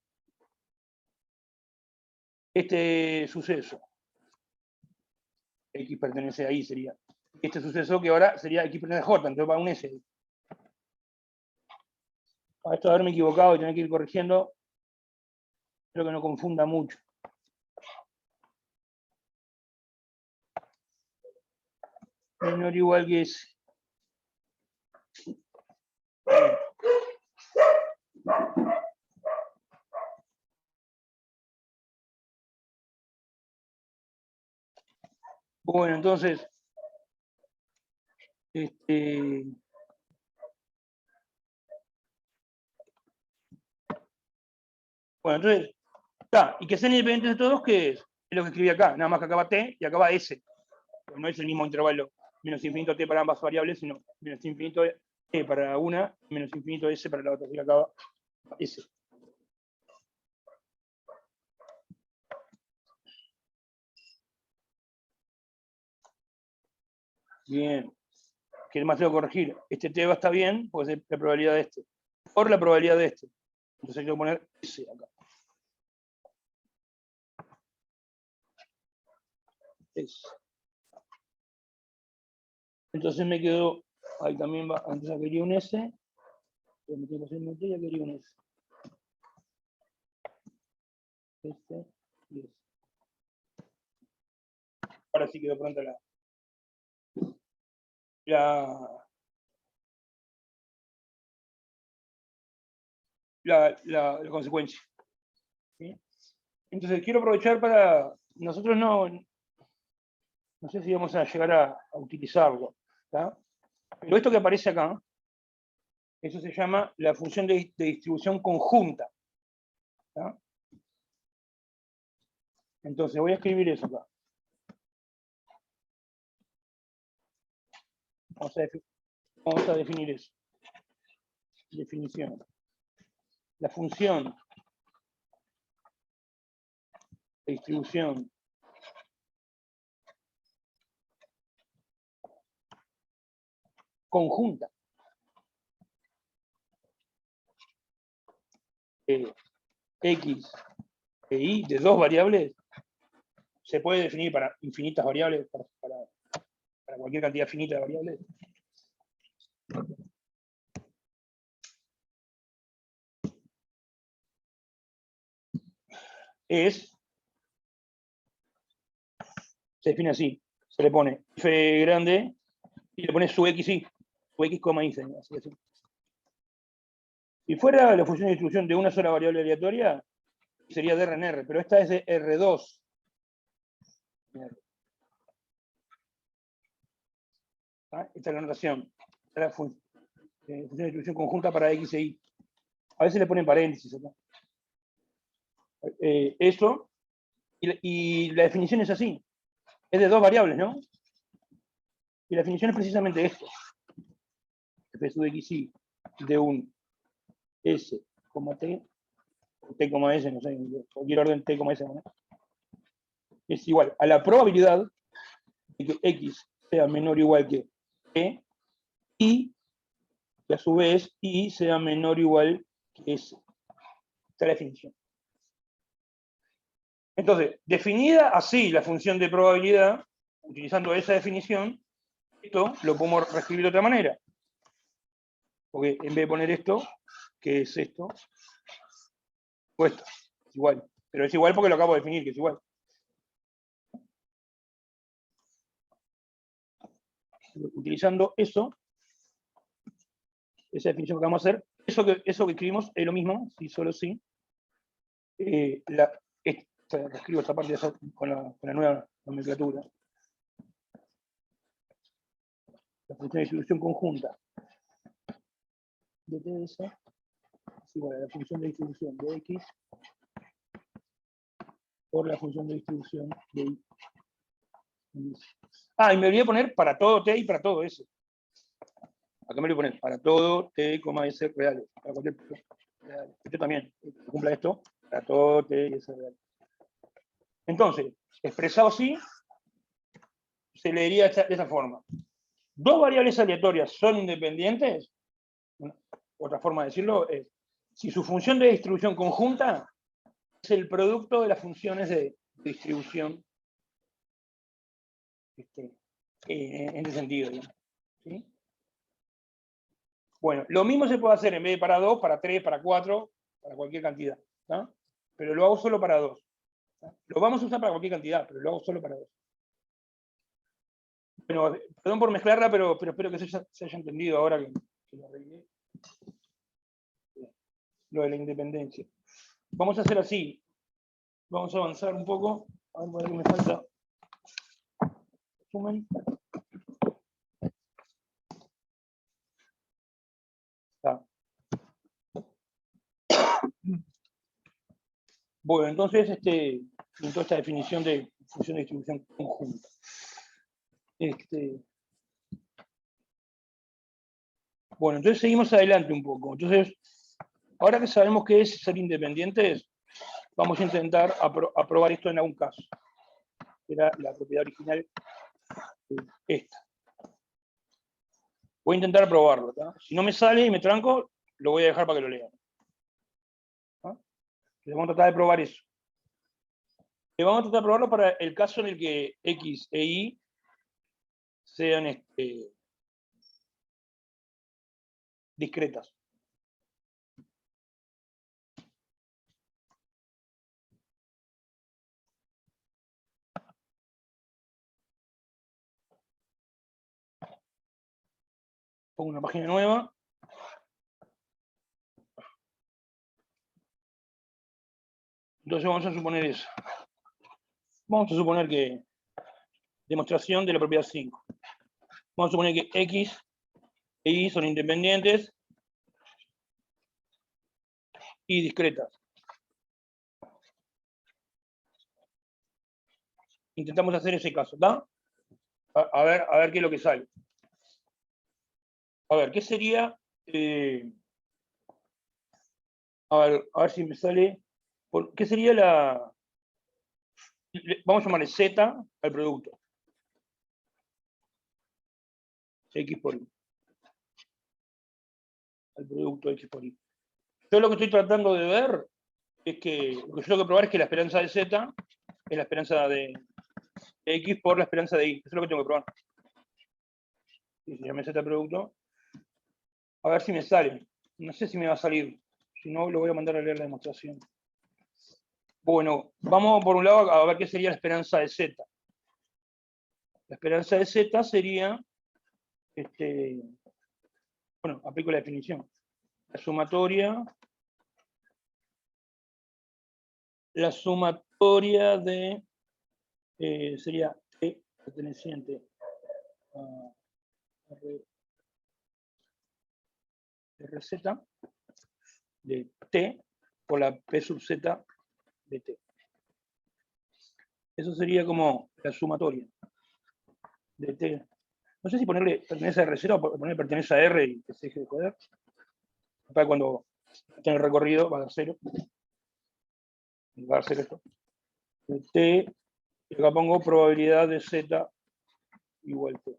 Este suceso. X pertenece a I, sería. Este suceso que ahora sería X pertenece a J, entonces va un S. A esto de haberme equivocado y tener que ir corrigiendo, espero que no confunda mucho. Menor o igual que S. Bueno, entonces, bueno, entonces, y que sean independientes de todos, ¿qué es? Es lo que escribí acá, nada más que acaba T y acaba S. Pues no es el mismo intervalo, menos infinito T para ambas variables, sino menos infinito T para una, menos infinito S para la otra, así que acaba S. Bien. ¿Qué más tengo que corregir? Este T va a estar bien, pues es la probabilidad de este. Por la probabilidad de este. Entonces tengo que poner S acá. S. Entonces me quedó, ahí también va, antes quería un S, pero me tengo que hacer ya quería un S. Este y este. Ahora sí quedó pronta la consecuencia. ¿Sí? Entonces quiero aprovechar para, nosotros no sé si vamos a llegar a utilizarlo, ¿tá? Pero esto que aparece acá, eso se llama la función de distribución conjunta, ¿tá? Entonces voy a escribir eso acá. Vamos a definir eso. Definición. La función de distribución conjunta X e Y de dos variables se puede definir para infinitas variables, para cualquier cantidad finita de variables. Se define así, se le pone f grande y le pone su x, y, su x, y, así. Si fuera la función de distribución de una sola variable aleatoria, sería de R en R, pero esta es de R2. ¿Ah? Esta es la notación. Esta es la función de distribución conjunta para X e Y. A veces le ponen paréntesis acá. Eso, y la definición es así. Es de dos variables, ¿no? Y la definición es precisamente esto. F sub X, Y de un S, T, T, S, no sé, cualquier orden T, S, ¿no? Es igual a la probabilidad de que X sea menor o igual que E, y que a su vez Y sea menor o igual que S. Esta es la definición. Entonces, definida así la función de probabilidad, utilizando esa definición, esto lo podemos reescribir de otra manera. Porque en vez de poner esto, que es esto, o esto, es igual. Pero es igual porque lo acabo de definir, que es igual. Utilizando eso, esa definición que vamos a hacer, eso que escribimos es lo mismo, si solo sí. Escribo esta parte con la nueva nomenclatura. La función de distribución conjunta de TS es igual a la función de distribución de X por la función de distribución de Y. Ah, y me olvidé poner para todo T y para todo S. Acá me lo voy a poner para todo T, S reales. Para cualquier real. Esto también, cumpla esto, para todo T y S reales. Entonces, expresado así, se leería de esa forma. Dos variables aleatorias son independientes. Otra forma de decirlo es, si su función de distribución conjunta es el producto de las funciones de distribución en este sentido, digamos. ¿Sí? Bueno, lo mismo se puede hacer en vez de para 2, para 3, para 4, para cualquier cantidad. ¿No? Pero lo hago solo para 2. ¿No? Lo vamos a usar para cualquier cantidad, pero lo hago solo para 2. Bueno, perdón por mezclarla, pero espero que se haya entendido ahora que lo arreglé. Lo de la independencia. Vamos a hacer así. Vamos a avanzar un poco. A ver qué me falta. Resumen. Bueno, entonces, esta definición de función de distribución conjunta. Bueno, entonces seguimos adelante un poco. Entonces, ahora que sabemos qué es ser independientes, vamos a intentar aprobar esto en algún caso. Era la propiedad original esta. Voy a intentar aprobarlo. ¿tá? Si no me sale y me tranco, lo voy a dejar para que lo lean. Vamos a tratar de probar eso. Vamos a tratar de probarlo para el caso en el que X e Y sean discretas. Pongo una página nueva. Entonces vamos a suponer eso. Vamos a suponer que demostración de la propiedad 5. Vamos a suponer que X e Y son independientes y discretas. Intentamos hacer ese caso, ¿está? A ver qué es lo que sale. A ver, ¿qué sería? A ver si me sale. ¿Qué sería la? Vamos a llamarle Z al producto. X por Y. Al producto X por Y. Yo lo que estoy tratando de ver es que lo que yo tengo que probar es que la esperanza de Z es la esperanza de X por la esperanza de Y. Eso es lo que tengo que probar. Y si llame Z producto. A ver si me sale. No sé si me va a salir. Si no, lo voy a mandar a leer la demostración. Bueno, vamos por un lado a ver qué sería la esperanza de Z. La esperanza de Z sería, bueno, aplico la definición. La sumatoria de, sería T perteneciente a RZ de T por la P sub Z de T. Eso sería como la sumatoria de T. No sé si ponerle pertenece a R0 o ponerle pertenece a R y que se deje de joder. Para cuando esté en el recorrido va a dar 0. Va a dar 0 esto. De T, y acá pongo probabilidad de Z igual T.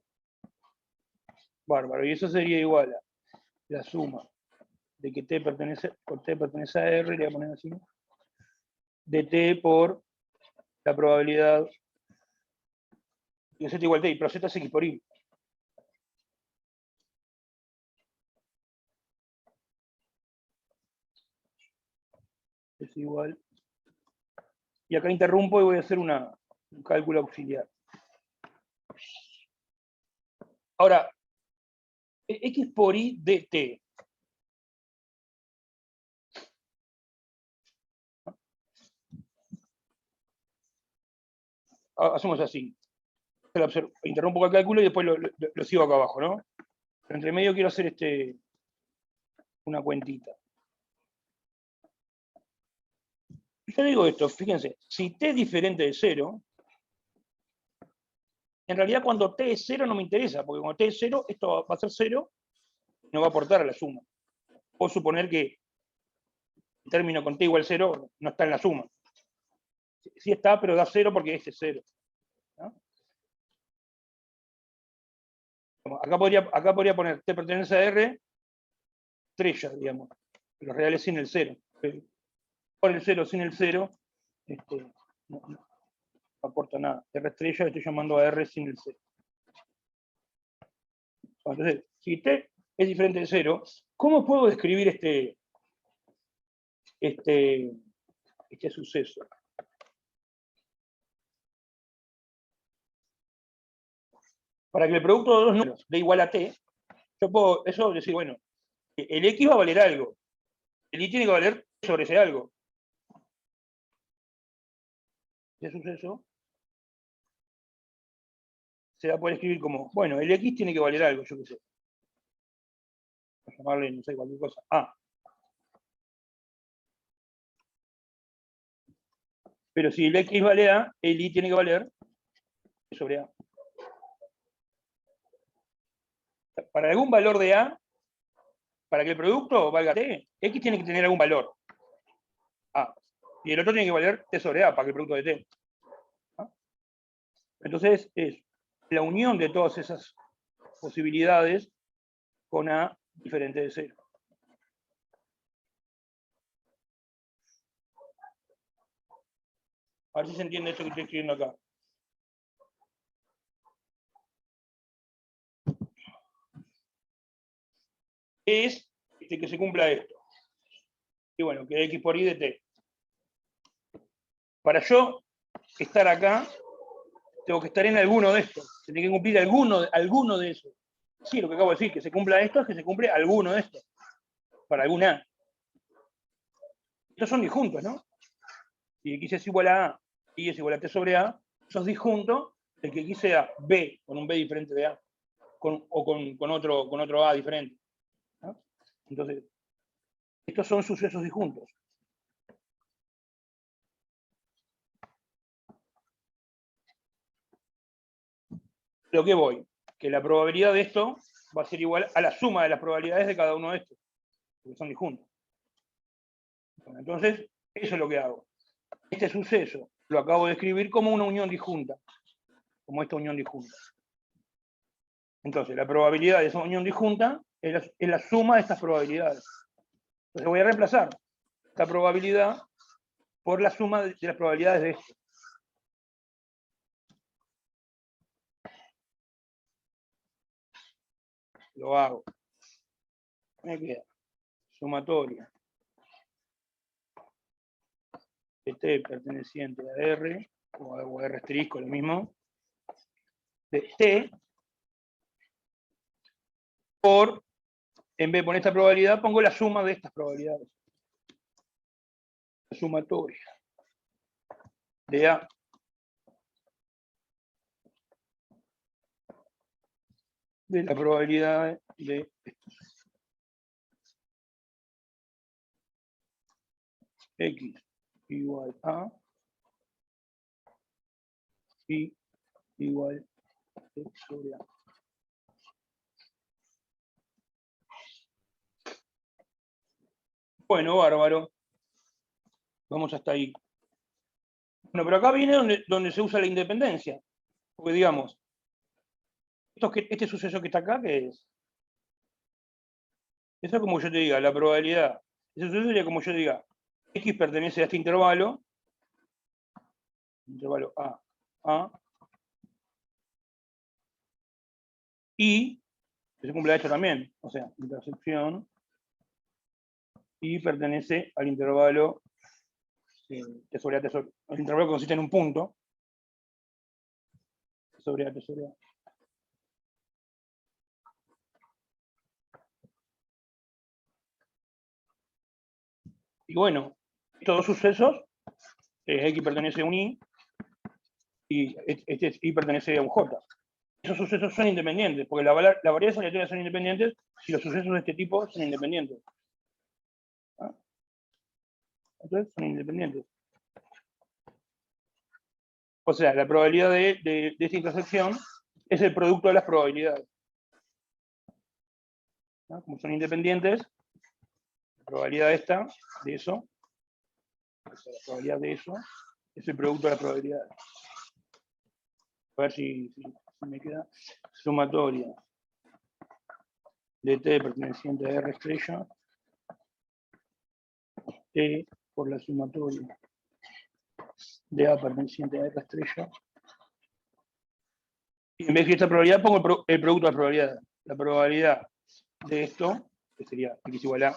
Bárbaro. Y eso sería igual a la suma de que T pertenece a R, le voy a poner así, de T por la probabilidad de Z igual T, pero Z es X por Y. Es igual. Y acá interrumpo y voy a hacer un cálculo auxiliar. Ahora, X por Y de T. Hacemos así. Interrumpo el cálculo y después lo sigo acá abajo, ¿no? Pero entre medio quiero hacer una cuentita. Yo digo esto, fíjense, si T es diferente de 0, en realidad cuando T es 0 no me interesa, porque cuando T es 0, esto va a ser 0, no va a aportar a la suma. Puedo suponer que el término con T igual 0 no está en la suma. Sí está, pero da 0 porque este es 0. ¿No? Acá podría poner T pertenece a R, estrella, digamos. Los reales sin el 0. Por el 0 sin el 0, no aporta nada. R estrella estoy llamando a R sin el 0. Entonces, si T es diferente de 0, ¿cómo puedo describir este suceso? Para que el producto de dos números dé igual a T, yo puedo eso decir, bueno, el X va a valer algo. El Y tiene que valer sobre ese algo. Ese suceso se va a poder escribir como, bueno, el X tiene que valer algo, yo qué sé. Voy a llamarle, no sé, cualquier cosa. A. Pero si el X vale A, el Y tiene que valer sobre A. Para algún valor de A, para que el producto valga T, X tiene que tener algún valor. A. Y el otro tiene que valer T sobre A para que el producto de T. ¿No? Entonces es la unión de todas esas posibilidades con A diferente de 0. A ver si se entiende esto que estoy escribiendo acá. Es que se cumpla esto. Y bueno, que X por Y de T. Para yo estar acá, tengo que estar en alguno de estos. Se tiene que cumplir alguno de esos. Sí, lo que acabo de decir, que se cumpla esto es que se cumple alguno de estos. Para alguna. Estos son disjuntos, ¿no? Si X es igual a A y es igual a T sobre A, esos disjuntos de que X sea B, con un B diferente de A, o con otro A diferente. ¿No? Entonces, estos son sucesos disjuntos. Lo que voy, que la probabilidad de esto va a ser igual a la suma de las probabilidades de cada uno de estos, porque son disjuntos. Bueno, entonces, eso es lo que hago. Este suceso lo acabo de escribir como una unión disjunta, como esta unión disjunta. Entonces, la probabilidad de esa unión disjunta es la suma de estas probabilidades. Entonces voy a reemplazar esta probabilidad por la suma de las probabilidades de esto. Lo hago. Me queda sumatoria de T perteneciente a R, o a R asterisco, lo mismo, de T, por, en vez de poner esta probabilidad, pongo la suma de estas probabilidades. La sumatoria de A de la probabilidad de estos. X igual a y igual a T sobre A. Bueno, bárbaro. Vamos hasta ahí. Bueno, pero acá viene donde se usa la independencia. Porque digamos, este suceso que está acá, ¿qué es? Eso es como yo te diga, la probabilidad. Ese suceso sería como yo diga, X pertenece a este intervalo A, y que se cumple esto también, o sea, intersección, y pertenece al intervalo T sobre A, el intervalo que consiste en un punto, T sobre A, T sobre A. Y bueno, estos dos sucesos, X pertenece a un Y, y este Y pertenece a un J. Esos sucesos son independientes, porque las variedades aleatorias son independientes si los sucesos de este tipo son independientes. ¿Ah? Entonces son independientes. O sea, la probabilidad de esta intersección es el producto de las probabilidades. ¿No? Como son independientes, la probabilidad esta, de eso, o sea, la probabilidad de eso, es el producto de las probabilidades. A ver si me queda sumatoria de T perteneciente a R estrella, T por la sumatoria de A perteneciente a R estrella. Y en vez de esta probabilidad pongo el producto de las probabilidades. La probabilidad de esto, que sería X igual a,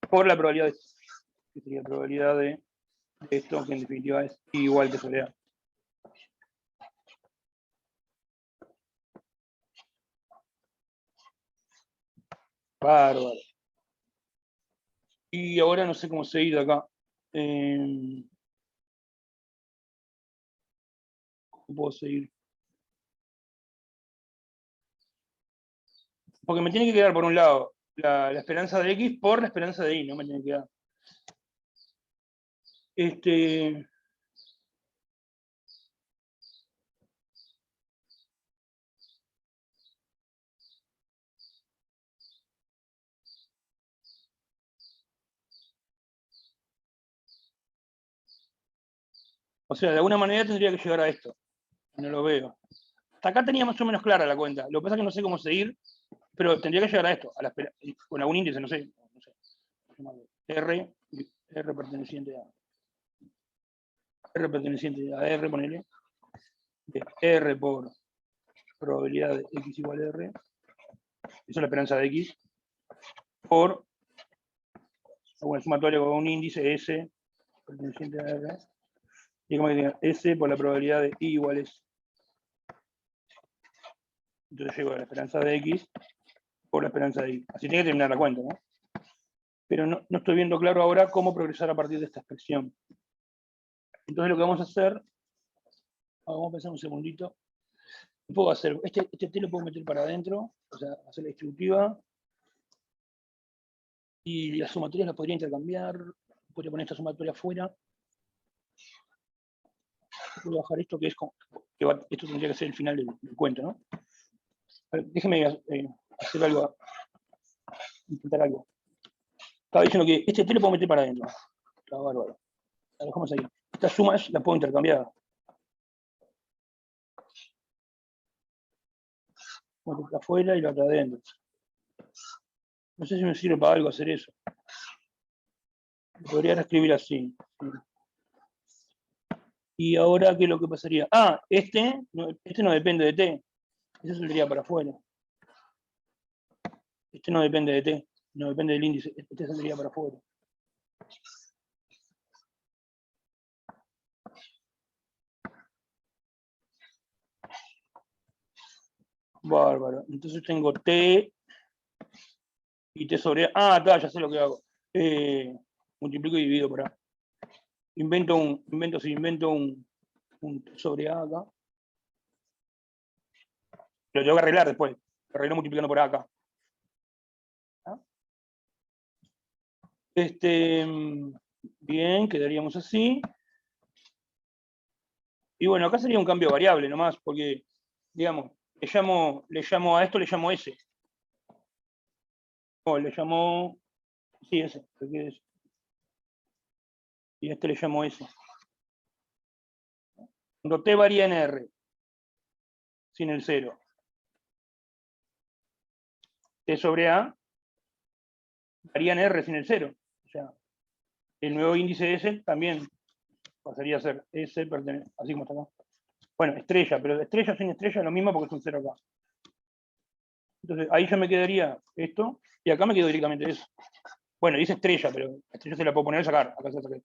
por la probabilidad de esto, que sería la probabilidad de esto, que en definitiva es igual que sobre A. Bárbaro. Y ahora no sé cómo seguir acá. ¿Cómo puedo seguir? Porque me tiene que quedar por un lado la esperanza de X por la esperanza de Y, no me tiene que quedar. O sea, de alguna manera tendría que llegar a esto. No lo veo. Hasta acá tenía más o menos clara la cuenta. Lo que pasa es que no sé cómo seguir, pero tendría que llegar a esto, con algún índice, no sé. R perteneciente a R perteneciente a R, ponele. De R por probabilidad de X igual a R. Eso es la esperanza de X. por una sumatoria con un índice S perteneciente a R. Y como que diga S por la probabilidad de I iguales. Entonces llego a la esperanza de X por la esperanza de Y. Así tiene que terminar la cuenta, ¿no? Pero no estoy viendo claro ahora cómo progresar a partir de esta expresión. Entonces lo que vamos a hacer, vamos a pensar un segundito. Puedo hacer, este T lo puedo meter para adentro, o sea, hacer la distributiva. Y las sumatorias las podría intercambiar. Podría poner esta sumatoria afuera. Voy a bajar esto que es como, esto tendría que ser el final del cuento, ¿no? A ver, déjeme hacer algo, intentar algo. Estaba diciendo que este T lo puedo meter para adentro. Está bárbaro. La dejamos ahí. Estas sumas las puedo intercambiar. Una está afuera y la otra adentro. No sé si me sirve para algo hacer eso. Podría escribir así. Y ahora, ¿qué es lo que pasaría? Ah, este no depende de T. Ese saldría para afuera. Este no depende de T. No depende del índice. Este saldría para afuera. Bárbaro. Entonces tengo T y T sobre A. Ah, está, ya sé lo que hago. Multiplico y divido por A. Invento un T sobre A acá. Lo tengo que arreglar después. Lo arreglo multiplicando por A acá. ¿Ah? Bien, quedaríamos así. Y bueno, acá sería un cambio variable nomás, porque, digamos, le llamo a esto, le llamo S. O le llamo, sí, S, porque es. Y a este le llamo S. Cuando T varía en R, sin el 0, T sobre A varía en R sin el 0. O sea, el nuevo índice S también pasaría a ser S, así como está acá. Bueno, estrella, pero estrella sin estrella es lo mismo porque es un 0 acá. Entonces, ahí ya me quedaría esto, y acá me quedo directamente eso. Bueno, dice estrella, pero estrella se la puedo poner y sacar. Acá se la saqué.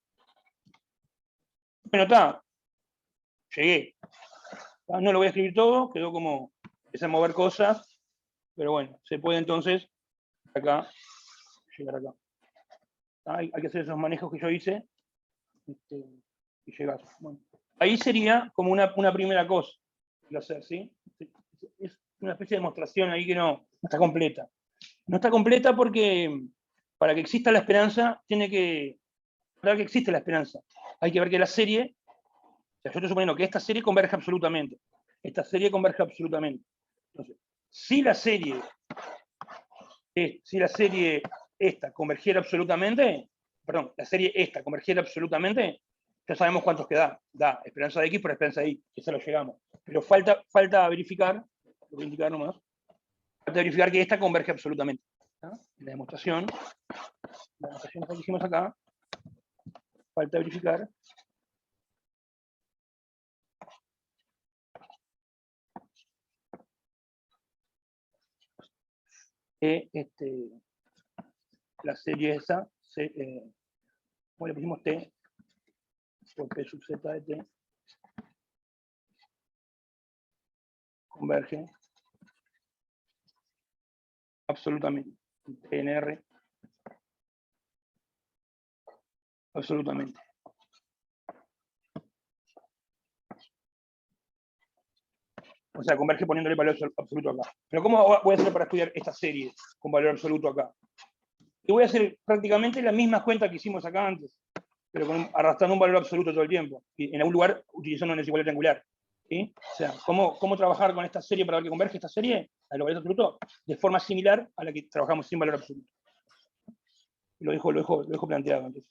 Bueno, está. Llegué. No lo voy a escribir todo, quedó como, empecé a mover cosas, pero bueno, se puede entonces, acá, llegar acá. Hay que hacer esos manejos que yo hice, y llegar. Bueno, ahí sería como una primera cosa que hacer, ¿sí? Es una especie de demostración ahí que no está completa. No está completa porque para que exista la esperanza, para que existe la esperanza, hay que ver que la serie, o sea, yo estoy suponiendo que esta serie converge absolutamente. Esta serie converge absolutamente. Entonces, si la serie esta convergiera absolutamente, perdón, la serie esta convergiera absolutamente, ya sabemos cuántos que da. Da esperanza de X por esperanza de Y, eso lo llegamos. Pero falta verificar, lo voy a indicar nomás, falta verificar que esta converge absolutamente. ¿No? La demostración que hicimos acá, falta verificar que la serie esa, como le pusimos T, por P sub Z de T, converge absolutamente. TNR, absolutamente. O sea, converge poniéndole valor absoluto acá. Pero ¿cómo voy a hacer para estudiar esta serie con valor absoluto acá? Y voy a hacer prácticamente la misma cuenta que hicimos acá antes, pero arrastrando un valor absoluto todo el tiempo. Y en algún lugar utilizando una desigualdad triangular. ¿Sí? O sea, ¿cómo trabajar con esta serie para ver que converge esta serie al valor absoluto? De forma similar a la que trabajamos sin valor absoluto. Lo dejo planteado antes.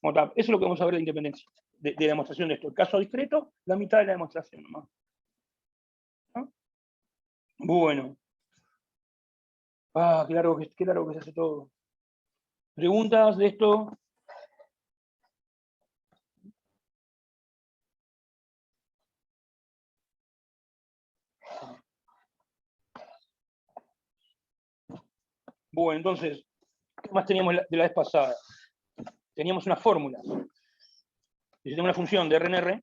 Bueno, eso es lo que vamos a ver de independencia, de la demostración de esto. El caso discreto, la mitad de la demostración nomás. ¿No? Bueno. Qué largo que se hace todo. ¿Preguntas de esto? Bueno, entonces, ¿qué más teníamos de la vez pasada? Teníamos una fórmula. Si yo tengo una función de RNR,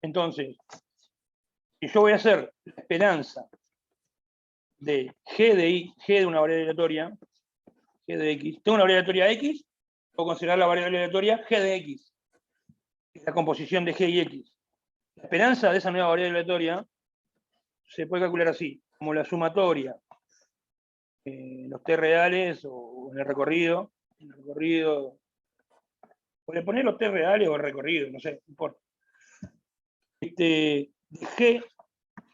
entonces, si yo voy a hacer la esperanza de G de una variable aleatoria, G de X, tengo una variable aleatoria X, puedo considerar la variable aleatoria G de X, que es la composición de G y X. La esperanza de esa nueva variable aleatoria se puede calcular así, como la sumatoria en los t reales o en el recorrido. Puede poner los t reales o el recorrido, no sé, no importa. De G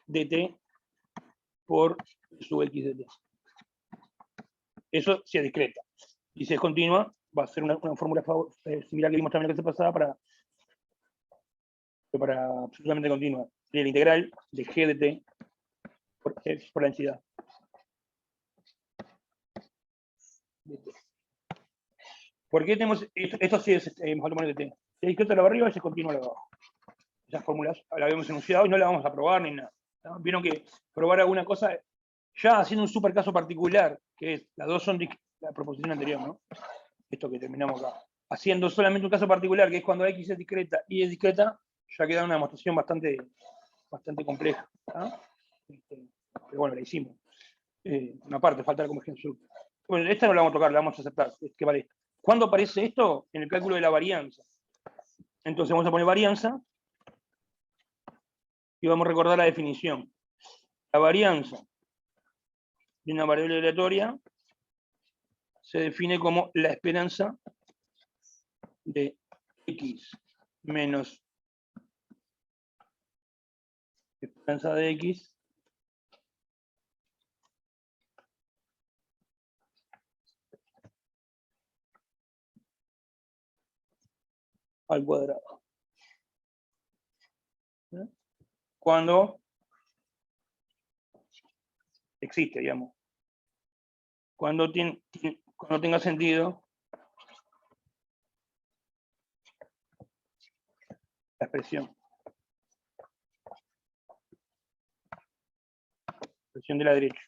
de t por sub X de t. Eso si es discreta. Y si es continua, va a ser una fórmula similar que vimos también la clase pasada para absolutamente continua. Sería la integral de G de t por la densidad. ¿Por qué tenemos esto? Sí es mejor poner de t. Si es discreta la de arriba, si es continua la de abajo. Esas fórmulas la habíamos enunciado y no la vamos a probar ni nada. ¿No? Vieron que probar alguna cosa, ya haciendo un super caso particular, que es, las dos son la proposición anterior, ¿no? Esto que terminamos acá. Haciendo solamente un caso particular, que es cuando X es discreta y es discreta, ya queda una demostración bastante compleja. ¿No? Pero bueno, la hicimos. Una parte, falta la convergencia absoluta. Bueno, esta no la vamos a tocar, la vamos a aceptar. Que vale. ¿Cuándo aparece esto? En el cálculo de la varianza. Entonces vamos a poner varianza y vamos a recordar la definición. La varianza de una variable aleatoria se define como la esperanza de X menos esperanza de X al cuadrado. ¿Eh? Cuando existe, digamos. Cuando tenga sentido la expresión. Expresión de la derecha.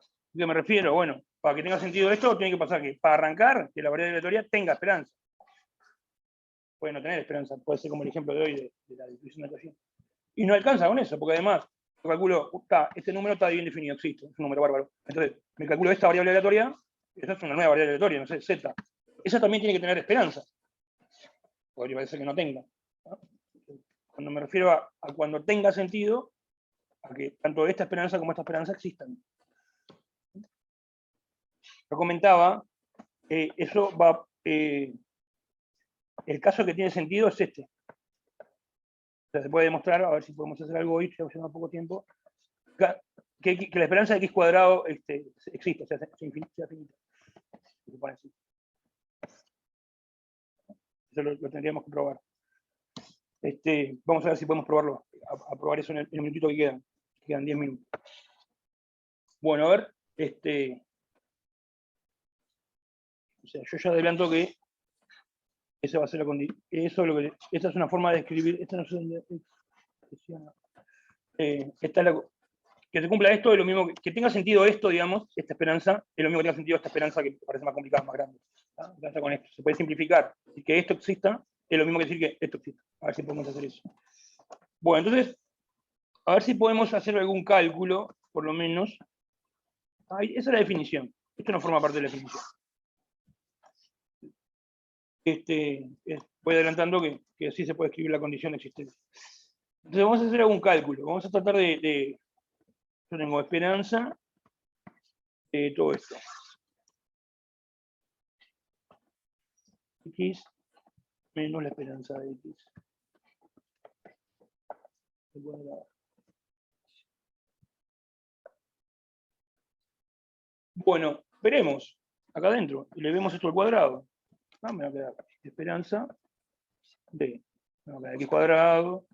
¿A qué me refiero? Bueno, para que tenga sentido esto, tiene que pasar que, para arrancar, que la variable aleatoria tenga esperanza. Puede no tener esperanza, puede ser como el ejemplo de hoy de la distribución de ecuación. Y no alcanza con eso, porque además, yo calculo, este número está bien definido, existe, es un número bárbaro. Entonces, me calculo esta variable aleatoria, esta es una nueva variable aleatoria, no sé, z. Esa también tiene que tener esperanza. Podría ser que no tenga. ¿No? Cuando me refiero a cuando tenga sentido, a que tanto esta esperanza como esta esperanza existan. Yo comentaba, eso va, el caso que tiene sentido es este. O sea, se puede demostrar, a ver si podemos hacer algo hoy, ya lleva poco tiempo, que la esperanza de X cuadrado existe, sea finita. Se pone así. Eso lo tendríamos que probar. Vamos a ver si podemos probarlo, a probar eso en el minutito que quedan. Quedan 10 minutos. Bueno, a ver, o sea, yo ya adelanto que esa va a ser la condición. Esta es una forma de escribir. Esta no sé dónde. Esta es la, que se cumpla esto es lo mismo que tenga sentido esto, digamos, esta esperanza, es lo mismo que tenga sentido esta esperanza que parece más complicada, más grande. Con esto se puede simplificar. Y que esto exista es lo mismo que decir que esto exista. A ver si podemos hacer eso. Bueno, entonces, a ver si podemos hacer algún cálculo, por lo menos. Esa es la definición. Esto no forma parte de la definición. Voy adelantando que así se puede escribir la condición de existencia. Entonces vamos a hacer algún cálculo. Vamos a tratar yo tengo esperanza de todo esto. X menos la esperanza de X. Bueno, veremos acá adentro y le vemos esto al cuadrado. Me va a quedar esperanza de X cuadrado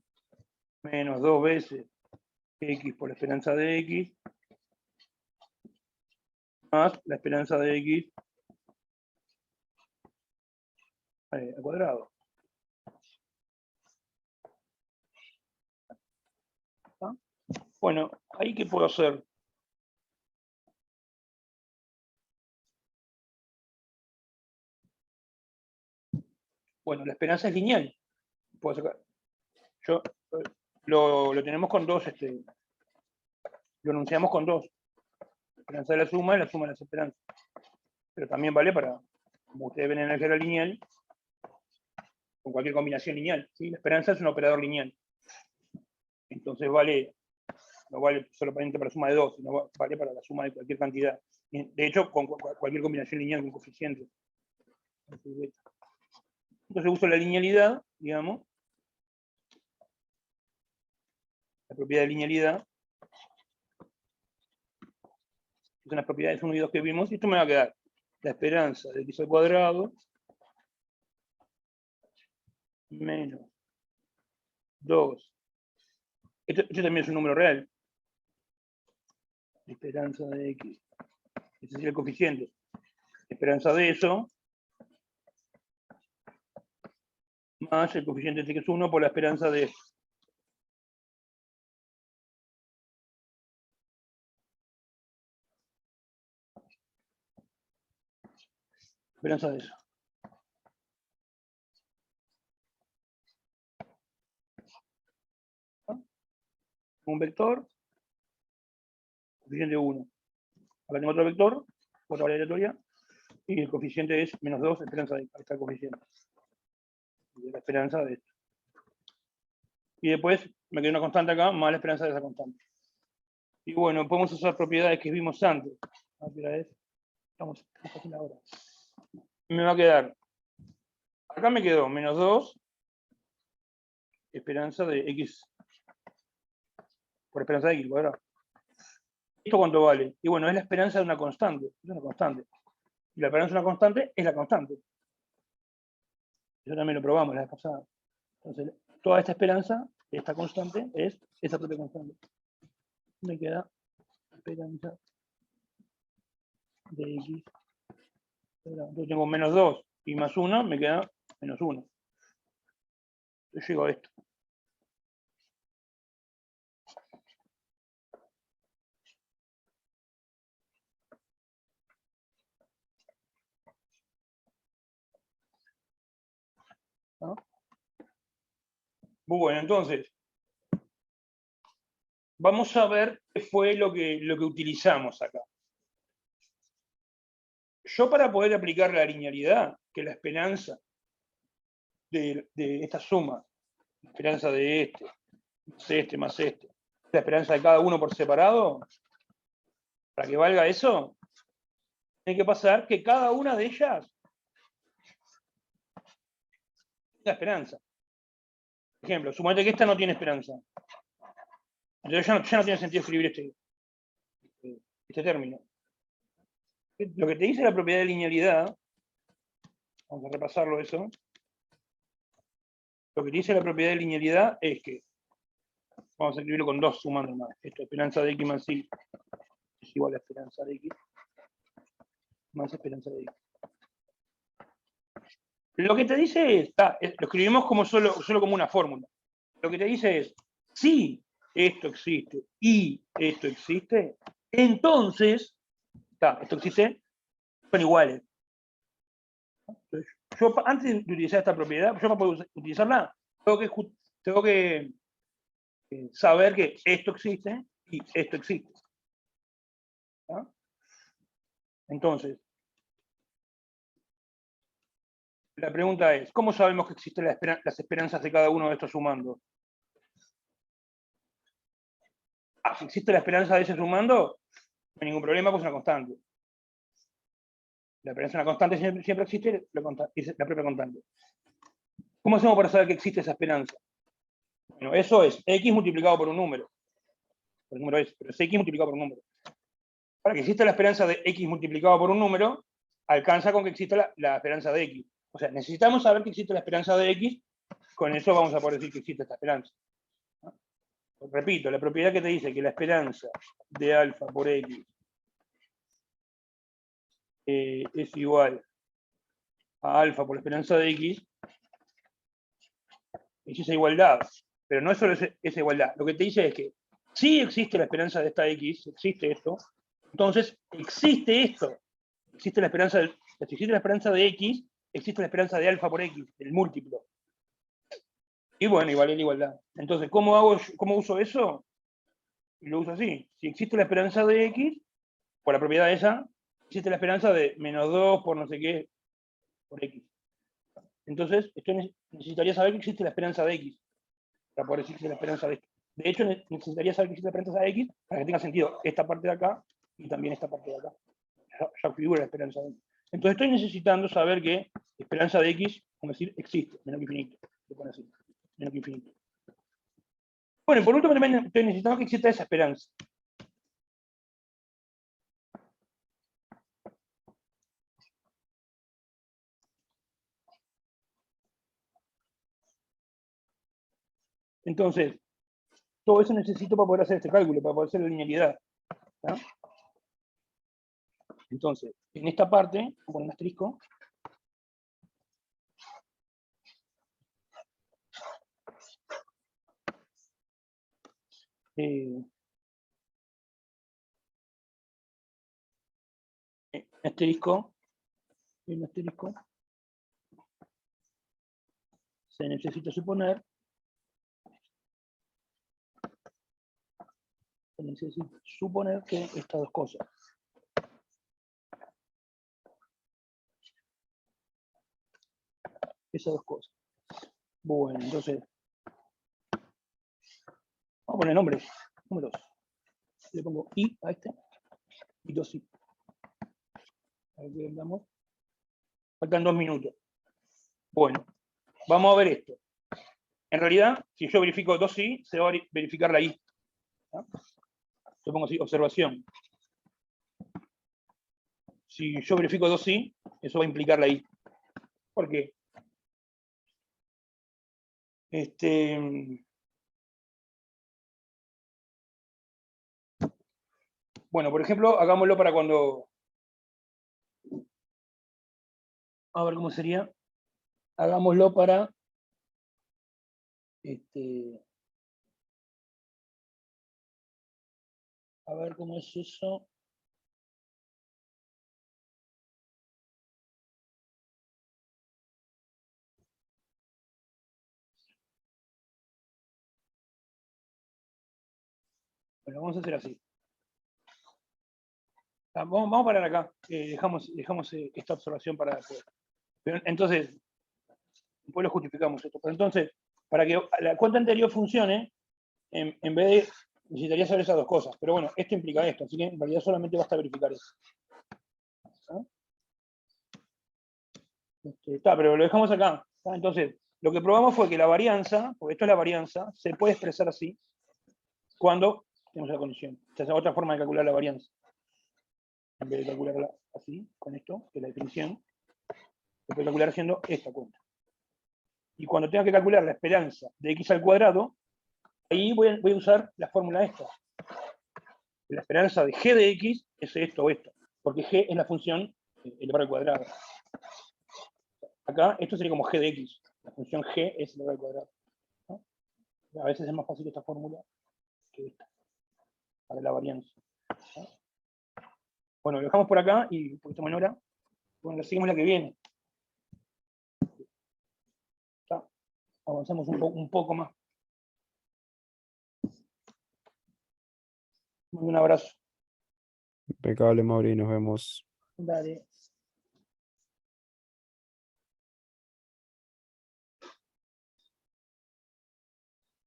menos 2 veces X por la esperanza de X más la esperanza de X al cuadrado. Bueno, ¿ahí qué puedo hacer? Bueno, la esperanza es lineal. Puedo sacar. Lo tenemos con dos, lo enunciamos con dos. La esperanza de la suma y la suma de las esperanzas. Pero también vale para, como ustedes ven en el álgebra lineal, con cualquier combinación lineal. ¿Sí? La esperanza es un operador lineal. Entonces vale, no vale solamente para la suma de dos, sino vale para la suma de cualquier cantidad. De hecho, con cualquier combinación lineal con coeficientes. Entonces uso la linealidad, digamos, la propiedad de linealidad. Son las propiedades 1 y 2 que vimos, y esto me va a quedar la esperanza de x al cuadrado menos 2. Esto también es un número real. Esperanza de x. Ese sería el coeficiente. Esperanza de eso más el coeficiente de x 1 por la esperanza de eso. Esperanza de eso. Un vector, coeficiente 1. Acá tengo otro vector, otra variable aleatoria, y el coeficiente es menos 2, esperanza de ahí está el coeficiente. Y la esperanza de esto. Y después me queda una constante acá, más la esperanza de esa constante. Y bueno, podemos usar propiedades que vimos antes. Estamos haciendo ahora. Me va a quedar, acá me quedó menos 2, esperanza de x, por esperanza de x, ¿verdad? ¿Esto cuánto vale? Y bueno, es la esperanza de una constante. Es una constante. Y la esperanza de una constante es la constante. Eso también lo probamos la vez pasada. Entonces, toda esta esperanza, esta constante, es esa propia constante. Me queda esperanza de x. Entonces tengo menos 2 y más 1, me queda menos 1. Yo llego a esto. ¿No? Bueno, entonces, vamos a ver qué fue lo que utilizamos acá. Yo para poder aplicar la linealidad, que la esperanza de esta suma, la esperanza de este más este, la esperanza de cada uno por separado, para que valga eso, tiene que pasar que cada una de ellas tenga esperanza. Por ejemplo, suponete que esta no tiene esperanza. Entonces ya no tiene sentido escribir este término. Lo que te dice la propiedad de linealidad, vamos a repasarlo eso, lo que te dice la propiedad de linealidad es que, vamos a escribirlo con dos sumando más, esto, esperanza de x más y es igual a esperanza de x más esperanza de x. Lo que te dice es, lo escribimos como solo como una fórmula. Lo que te dice es, si esto existe y esto existe, entonces, esto existe, son iguales. Entonces, yo antes de utilizar esta propiedad, yo para poder utilizarla, tengo que saber que esto existe y esto existe. ¿Ah? Entonces, la pregunta es, ¿cómo sabemos que existen las esperanzas de cada uno de estos sumandos? Si existe la esperanza de ese sumando, no hay ningún problema, pues es una constante. La esperanza de una constante siempre existe, es la propia constante. ¿Cómo hacemos para saber que existe esa esperanza? Bueno, eso es x multiplicado por un número. El número es, pero es x multiplicado por un número. Para que exista la esperanza de x multiplicado por un número, alcanza con que exista la esperanza de x. O sea, necesitamos saber que existe la esperanza de x, con eso vamos a poder decir que existe esta esperanza. Repito, la propiedad que te dice que la esperanza de alfa por x es igual a alfa por la esperanza de x, es esa igualdad. Pero no es solo esa igualdad. Lo que te dice es que si existe la esperanza de esta X, existe esto, entonces existe esto. Existe la esperanza de, si existe la esperanza de X, existe la esperanza de alfa por X, el múltiplo. Y bueno, y vale la igualdad. Entonces, ¿cómo uso eso? Y lo uso así. Si existe la esperanza de X, por la propiedad esa, existe la esperanza de menos 2 por no sé qué, por X. Entonces, esto necesitaría saber que existe la esperanza de X, para poder decir que existe la esperanza de esto. De hecho, necesitaría saber que existe la esperanza de X para que tenga sentido esta parte de acá y también esta parte de acá. Ya figura la esperanza de X. Entonces estoy necesitando saber que esperanza de X, como decir, existe, menos que infinito. Se pone así, menos que infinito. Bueno, y por último también estoy necesitando que exista esa esperanza. Entonces, todo eso necesito para poder hacer este cálculo, para poder hacer la linealidad. ¿Tá? Entonces, en esta parte, voy a poner un asterisco. Asterisco, un asterisco, se necesita suponer, que estas dos cosas. Esas dos cosas. Bueno, entonces, vamos a poner nombres, números. Le pongo I a este y 2I. Aquí andamos. Faltan 2 minutos. Bueno, vamos a ver esto. En realidad, si yo verifico 2I, se va a verificar la I. ¿Ah? Yo pongo así, observación. Si yo verifico 2I, eso va a implicar la I. ¿Por qué? Bueno, por ejemplo, hagámoslo para cuando... A ver cómo sería. Hagámoslo para... A ver cómo es eso. Bueno, vamos a hacer así. Vamos a parar acá. Dejamos esta observación para después. Pero, entonces, después lo justificamos esto. Pero entonces, para que la cuenta anterior funcione, en vez de... necesitaría saber esas dos cosas. Pero bueno, esto implica esto. Así que en realidad solamente basta verificar eso. ¿Ah? Pero lo dejamos acá. ¿Ah? Entonces, lo que probamos fue que la varianza, porque esto es la varianza, se puede expresar así cuando tenemos la condición. Esta es otra forma de calcular la varianza. En vez de calcularla así, con esto, que es la definición, se puede calcular haciendo esta cuenta. Y cuando tenga que calcular la esperanza de x al cuadrado, ahí voy a usar la fórmula esta. La esperanza de g de x es esto o esto, porque g es la función elevado al cuadrado. Acá, esto sería como g de x. La función g es elevado al cuadrado. ¿No? A veces es más fácil esta fórmula que esta, para la varianza. ¿No? Bueno, lo dejamos por acá y un poquito menor. Bueno, seguimos la que viene. ¿Está? Avanzamos un poco más. Un abrazo.
Impecable, Mauri, nos vemos.
Dale.